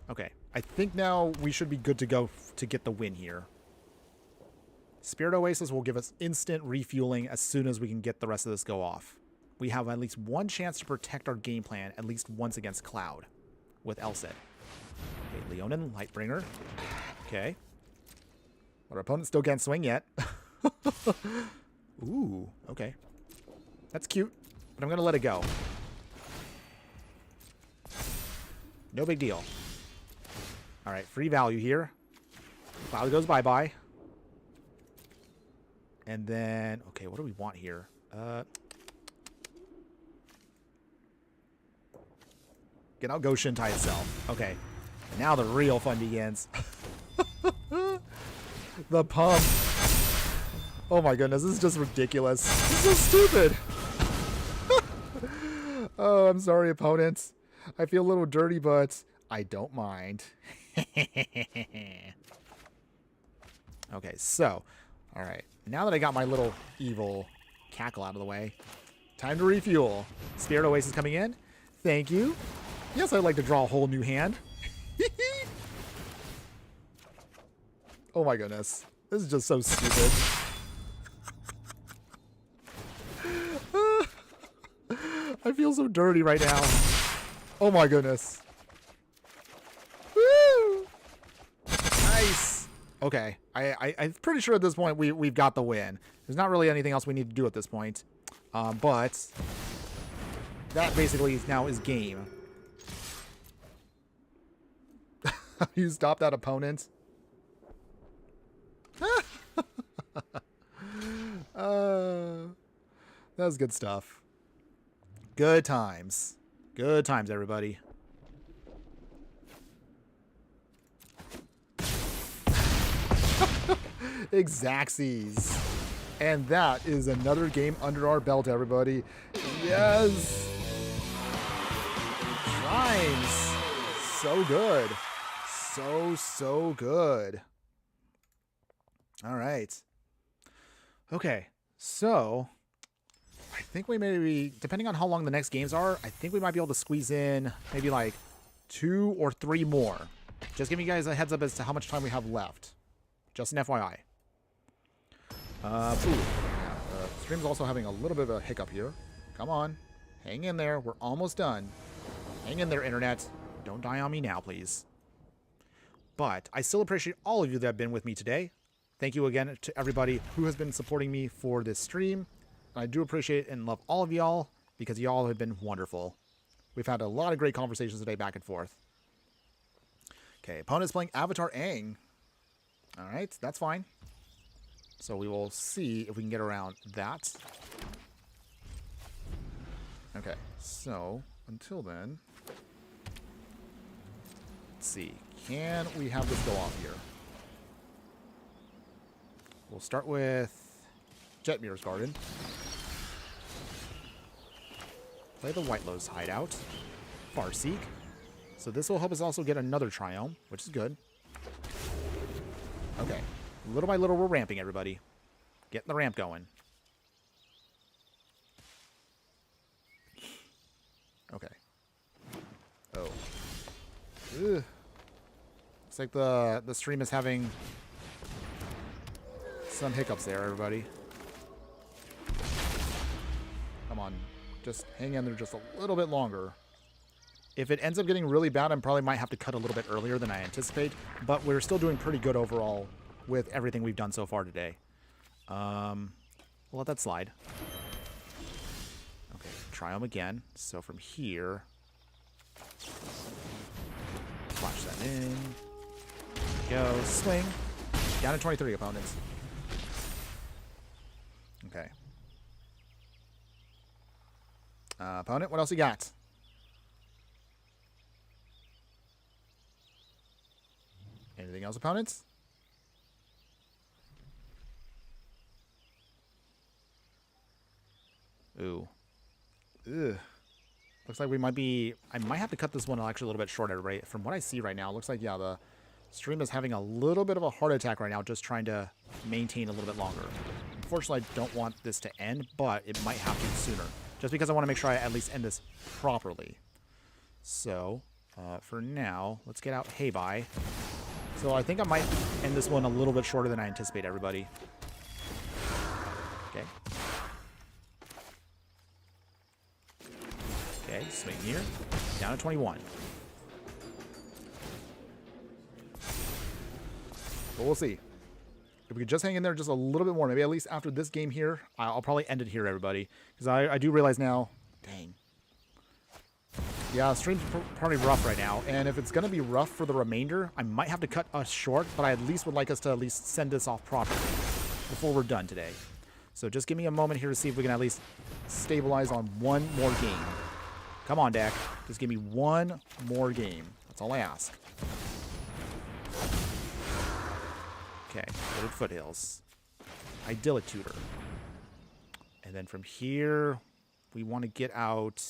Okay, I think now we should be good to go to get the win here. Spirit Oasis will give us instant refueling as soon as we can get the rest of this go off. We have at least one chance to protect our game plan at least once against Cloud with Elsed. Okay, Leonin, Lightbringer. Okay. But our opponent still can't swing yet. Ooh, okay. That's cute, but I'm going to let it go. No big deal. All right, free value here. Cloud goes bye-bye. And then, okay, what do we want here? Get out Go Shintai itself. Okay, now the real fun begins. The pump. Oh my goodness, this is just ridiculous. This is so stupid. Oh, I'm sorry, opponents. I feel a little dirty, but I don't mind. Okay, so, all right. Now that I got my little evil cackle out of the way, time to refuel. Spirit Oasis coming in. Thank you. Yes, I'd like to draw a whole new hand. Oh my goodness. This is just so stupid. I feel so dirty right now. Oh my goodness. Woo! Nice. Okay. I'm pretty sure at this point we've got the win. There's not really anything else we need to do at this point. But that basically now is game. You stopped that opponent. That was good stuff. Good times. Good times, everybody. Exactsies. And that is another game under our belt, everybody. Yes. Shrines. So good. So good. All right. Okay. So, I think we maybe, depending on how long the next games are, I think we might be able to squeeze in maybe like 2 or 3 more. Just giving you guys a heads up as to how much time we have left. Just an FYI. Stream's also having a little bit of a hiccup here. Come on. Hang in there. We're almost done. Hang in there, Internet. Don't die on me now, please. But I still appreciate all of you that have been with me today. Thank you again to everybody who has been supporting me for this stream. I do appreciate and love all of y'all because y'all have been wonderful. We've had a lot of great conversations today back and forth. Okay, opponent's playing Avatar Aang. All right, that's fine. So we will see if we can get around that. Okay, so until then, let's see. Can we have this go off here? We'll start with Jetmir's Garden. Play the White Lotus Hideout. Farseek. So this will help us also get another Triome, which is good. Okay. Little by little, we're ramping, everybody. Getting the ramp going. Okay. Oh. Ugh. Looks like the stream is having some hiccups there, everybody. Come on. Just hang in there just a little bit longer. If it ends up getting really bad, I probably might have to cut a little bit earlier than I anticipate. But we're still doing pretty good overall with everything we've done so far today. We'll let that slide. Okay, Triome again. So from here, flash that in. Go, swing. Down to 23 opponents. Okay. Opponent, what else you got? Anything else, opponents? Ooh. Ugh. Looks like we might be... I might have to cut this one actually a little bit short, everybody. From what I see right now, it looks like, yeah, the stream is having a little bit of a heart attack right now, just trying to maintain a little bit longer. Unfortunately, I don't want this to end, but it might have to sooner. Just because I want to make sure I at least end this properly. So, for now, let's get out Hei Bai. So I think I might end this one a little bit shorter than I anticipate, everybody. Okay. Okay, swing here. Down to 21. But we'll see. If we could just hang in there just a little bit more, maybe at least after this game here, I'll probably end it here, everybody. Because I do realize now, dang. Yeah, stream's probably rough right now. And if it's going to be rough for the remainder, I might have to cut us short, but I at least would like us to at least send this off properly before we're done today. So just give me a moment here to see if we can at least stabilize on one more game. Come on, deck. Just give me one more game. That's all I ask. Okay, Wooded Foothills. Idyllic Tutor. And then from here, we want to get out...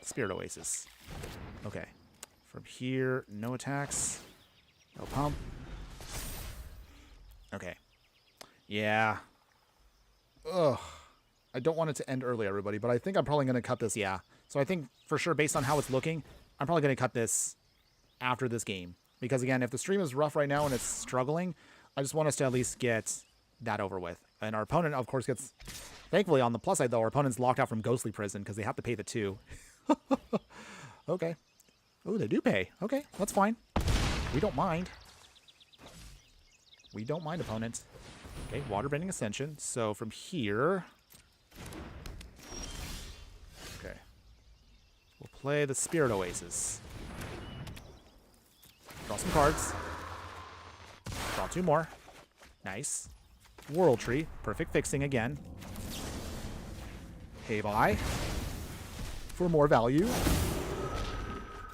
Spirit Oasis. Okay. From here, no attacks. No pump. Okay. Yeah. Ugh. I don't want it to end early, everybody, but I think I'm probably going to cut this, yeah. So I think, for sure, based on how it's looking, I'm probably going to cut this after this game. Because, again, if the stream is rough right now and it's struggling, I just want us to at least get that over with. And our opponent, of course, gets... Thankfully, on the plus side, though, our opponent's locked out from Ghostly Prison because they have to pay the 2. Okay. Oh, they do pay. Okay, that's fine. We don't mind. We don't mind, opponent. Okay, Waterbending Ascension. So from here... Okay. We'll play the Spirit Oasis. Draw some cards. Draw 2 more. Nice. World Tree. Perfect fixing again. Hei Bai. For more value.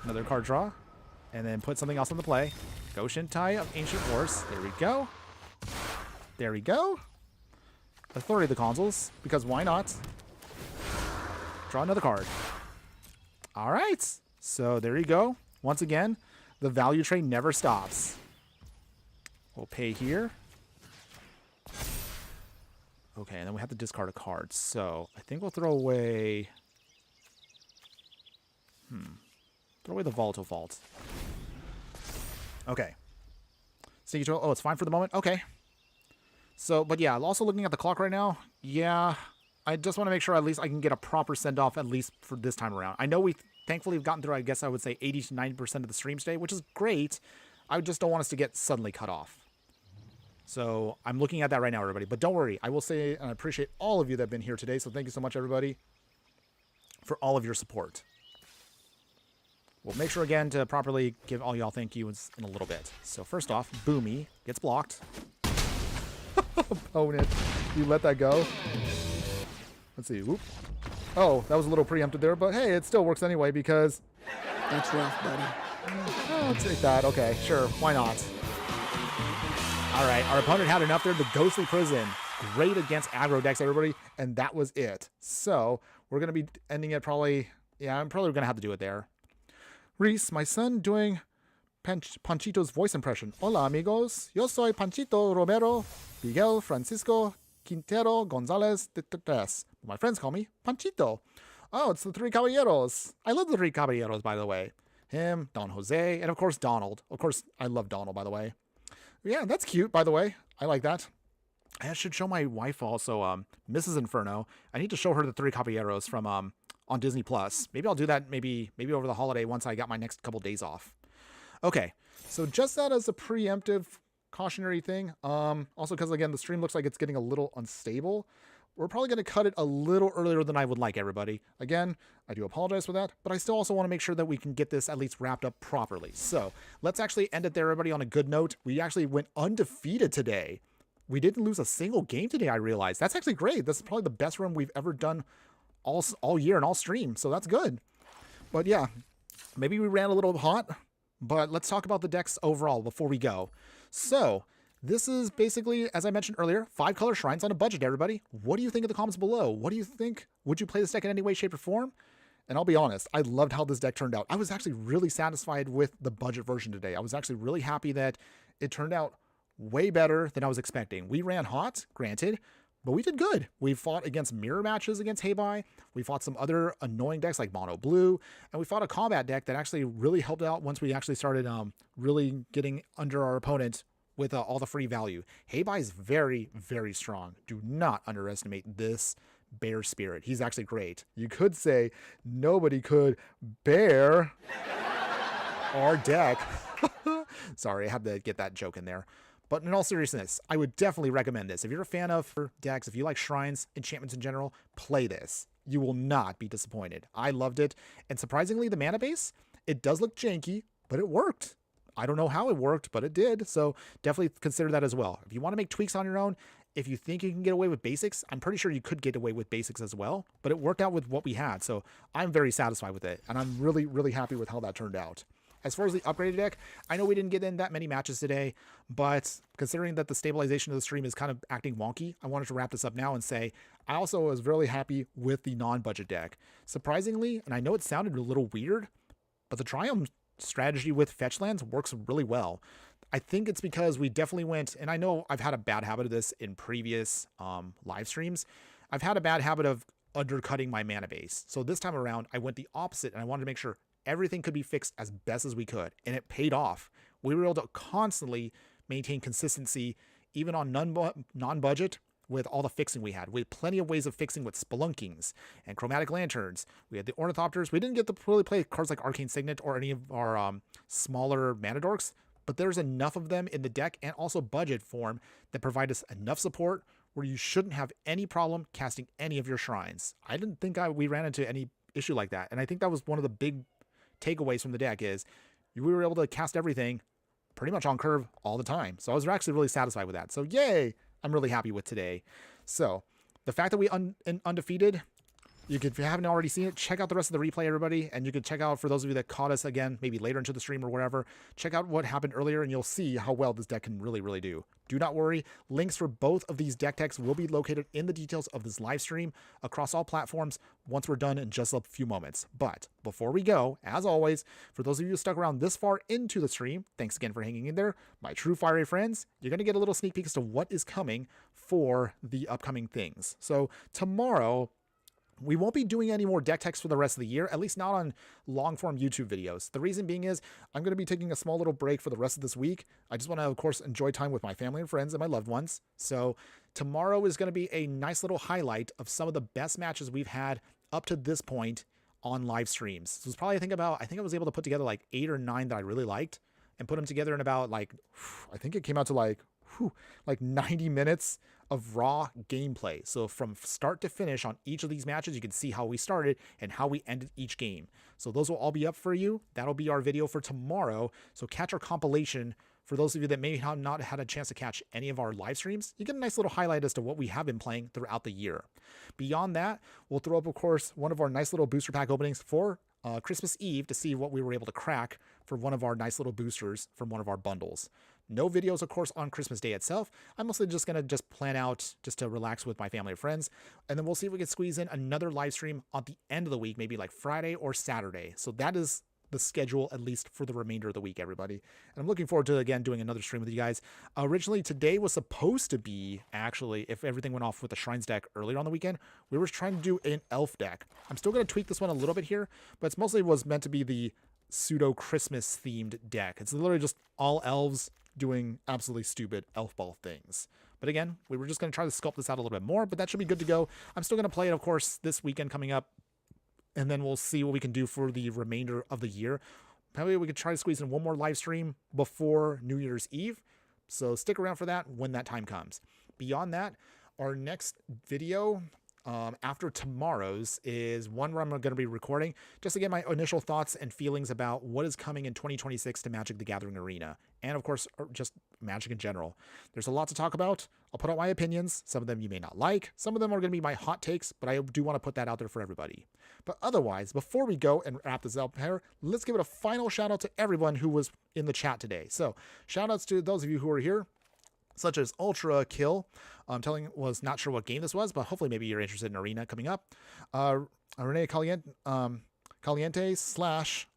Another card draw. And then put something else on the play. Goshen Tai of Ancient Wars. There we go. There we go. Authority of the Consuls. Because why not? Draw another card. Alright. So there you go. Once again, the value train never stops. We'll pay here. Okay, and then we have to discard a card. So I think we'll throw away... Throw away the Volatile Vault. Okay. Sneaky Troll. Oh, it's fine for the moment? Okay. So, but yeah, also looking at the clock right now, yeah, I just want to make sure at least I can get a proper send-off at least for this time around. I know we thankfully have gotten through, I guess I would say 80 to 90% of the stream today, which is great. I just don't want us to get suddenly cut off. So I'm looking at that right now, everybody. But don't worry. I will say, and I appreciate all of you that have been here today. So thank you so much, everybody, for all of your support. We'll make sure, again, to properly give all y'all thank yous in a little bit. So first off, Boomy gets blocked. Opponent, you let that go. Let's see. Whoop. Oh, that was a little preempted there, but hey, it still works anyway because... That's rough, buddy. Oh, I'll take that. Okay, sure. Why not? All right, our opponent had enough there. The Ghostly Prison. Great against aggro decks, everybody. And that was it. So we're going to be ending it probably... Yeah, I'm probably going to have to do it there. Reese, my son doing Panchito's voice impression. Hola, amigos. Yo soy Panchito Romero, Miguel Francisco Quintero Gonzalez de Tres. My friends call me Panchito. Oh, it's the Three Caballeros. I love the Three Caballeros, by the way. Him, Don Jose, and of course Donald. Of course, I love Donald, by the way. Yeah, that's cute, by the way. I like that. I should show my wife also, Mrs. Inferno. I need to show her the Three Caballeros from on Disney Plus. Maybe I'll do that maybe over the holiday once I got my next couple days off. Okay, so just that as a preemptive cautionary thing. Also, because again, the stream looks like it's getting a little unstable. We're probably going to cut it a little earlier than I would like, everybody. Again, I do apologize for that, but I still also want to make sure that we can get this at least wrapped up properly. So let's actually end it there, everybody, on a good note. We actually went undefeated today. We didn't lose a single game today, I realized. That's actually great. This is probably the best run we've ever done all year and all stream, so that's good. But yeah, maybe we ran a little hot, but let's talk about the decks overall before we go. So this is basically, as I mentioned earlier, 5-color shrines on a budget, everybody. What do you think in the comments below? What do you think? Would you play this deck in any way, shape, or form? And I'll be honest, I loved how this deck turned out. I was actually really satisfied with the budget version today. I was actually really happy that it turned out way better than I was expecting. We ran hot, granted, but we did good. We fought against mirror matches against Hei Bai. We fought some other annoying decks like Mono Blue. And we fought a combat deck that actually really helped out once we actually started really getting under our opponent with all the free value. Hei Bai is very, very strong. Do not underestimate this bear spirit. He's actually great. You could say nobody could bear our deck. Sorry, I had to get that joke in there. But in all seriousness, I would definitely recommend this. If you're a fan of decks, if you like shrines, enchantments in general, play this. You will not be disappointed. I loved it. And surprisingly, the mana base, it does look janky, but it worked. I don't know how it worked, but it did. So definitely consider that as well. If you want to make tweaks on your own, if you think you can get away with basics, I'm pretty sure you could get away with basics as well. But it worked out with what we had. So I'm very satisfied with it. And I'm really, really happy with how that turned out. As far as the upgraded deck, I know we didn't get in that many matches today, but considering that the stabilization of the stream is kind of acting wonky, I wanted to wrap this up now and say I also was really happy with the non-budget deck. Surprisingly, and I know it sounded a little weird, but the Triumph strategy with fetch lands works really well. I think it's because we definitely went, and I know I've had a bad habit of this in previous live streams. I've had a bad habit of undercutting my mana base. So this time around, I went the opposite, and I wanted to make sure everything could be fixed as best as we could, and it paid off. We were able to constantly maintain consistency, even on non-budget, with all the fixing we had. We had plenty of ways of fixing with Spelunkings and Chromatic Lanterns. We had the Ornithopters. We didn't get to really play cards like Arcane Signet or any of our smaller mana dorks, but there's enough of them in the deck and also budget form that provide us enough support where you shouldn't have any problem casting any of your shrines. I didn't think we ran into any issue like that, and I think that was one of the big takeaways from the deck is we were able to cast everything pretty much on curve all the time. So I was actually really satisfied with that. So yay! I'm really happy with today. So the fact that we undefeated, you could, if you haven't already seen it, check out the rest of the replay, everybody. And you can check out, for those of you that caught us again, maybe later into the stream or whatever, check out what happened earlier and you'll see how well this deck can really, really do. Do not worry. Links for both of these deck techs will be located in the details of this live stream across all platforms once we're done in just a few moments. But before we go, as always, for those of you who stuck around this far into the stream, thanks again for hanging in there. My true fiery friends, you're going to get a little sneak peek as to what is coming for the upcoming things. So tomorrow, we won't be doing any more deck techs for the rest of the year, at least not on long-form YouTube videos. The reason being is I'm going to be taking a small little break for the rest of this week. I just want to, of course, enjoy time with my family and friends and my loved ones. So tomorrow is going to be a nice little highlight of some of the best matches we've had up to this point on live streams. So it's probably, I think I was able to put together like 8 or 9 that I really liked and put them together in about like, I think it came out to like 90 minutes of raw gameplay. So from start to finish on each of these matches, you can see how we started and how we ended each game. So those will all be up for you. That'll be our video for tomorrow. So catch our compilation. For those of you that may have not had a chance to catch any of our live streams, you get a nice little highlight as to what we have been playing throughout the year. Beyond that, we'll throw up, of course, one of our nice little booster pack openings for Christmas Eve to see what we were able to crack for one of our nice little boosters from one of our bundles. No videos, of course, on Christmas Day itself. I'm mostly just going to plan out just to relax with my family and friends. And then we'll see if we can squeeze in another live stream at the end of the week, maybe like Friday or Saturday. So that is the schedule, at least for the remainder of the week, everybody. And I'm looking forward to, again, doing another stream with you guys. Originally, today was supposed to be, actually, if everything went off with the Shrines deck earlier on the weekend, we were trying to do an Elf deck. I'm still going to tweak this one a little bit here, but it's mostly was meant to be the pseudo-Christmas themed deck. It's literally just all elves doing absolutely stupid elf ball things. But again, we were just going to try to sculpt this out a little bit more, but that should be good to go. I'm still going to play it, of course, this weekend coming up, and then we'll see what we can do for the remainder of the year. Probably we could try to squeeze in one more live stream before New Year's Eve. So stick around for that when that time comes. Beyond that, our next video after tomorrow's is one where I'm going to be recording just to get my initial thoughts and feelings about what is coming in 2026 to Magic the Gathering Arena. And of course, just Magic in general. There's a lot to talk about. I'll put out my opinions. Some of them you may not like. Some of them are going to be my hot takes, but I do want to put that out there for everybody. But otherwise, before we go and wrap this up here, let's give it a final shout out to everyone who was in the chat today. So shout outs to those of you who are here, such as Ultra Kill. Was not sure what game this was, but hopefully maybe you're interested in Arena coming up. Rene Caliente slash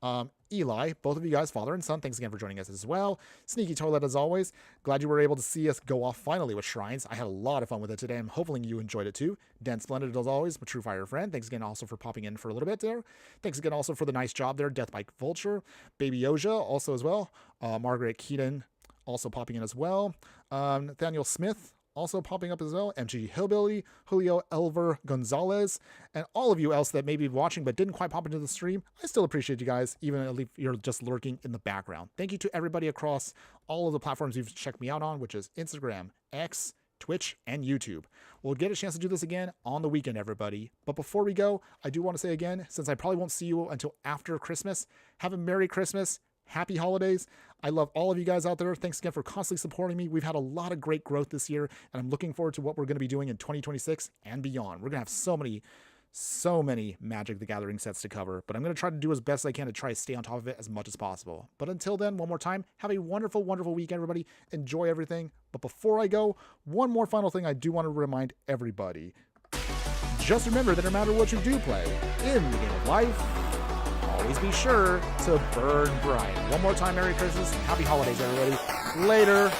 Eli, both of you guys, father and son, thanks again for joining us as well. Sneaky Toilet as always. Glad you were able to see us go off finally with Shrines. I had a lot of fun with it today. I'm hoping you enjoyed it too. Dan Splendid as always, my true fire friend. Thanks again also for popping in for a little bit there. Thanks again also for the nice job there. Death by Vulture. Baby Oja also as well. Margaret Keaton also popping in as well. Nathaniel Smith also popping up as well. MG Hillbilly, Julio Elver Gonzalez, and all of you else that may be watching but didn't quite pop into the stream. I still appreciate you guys, even if you're just lurking in the background. Thank you to everybody across all of the platforms you've checked me out on, which is Instagram, X, Twitch, and YouTube. We'll get a chance to do this again on the weekend, everybody. But before we go, I do want to say again, since I probably won't see you until after Christmas, have a Merry Christmas. Happy holidays. I love all of you guys out there. Thanks again for constantly supporting me. We've had a lot of great growth this year, and I'm looking forward to what we're going to be doing in 2026 and beyond. We're going to have so So many Magic the Gathering sets to cover, but I'm going to try to do as best I can to try to stay on top of it as much as possible. But until then, one more time, have a wonderful, wonderful week, everybody. Enjoy everything. But before I go, one more final thing I do want to remind everybody. Just remember that no matter what you do play in the game of life, always be sure to burn bright. One more time, Merry Christmas. Happy holidays, everybody. Later.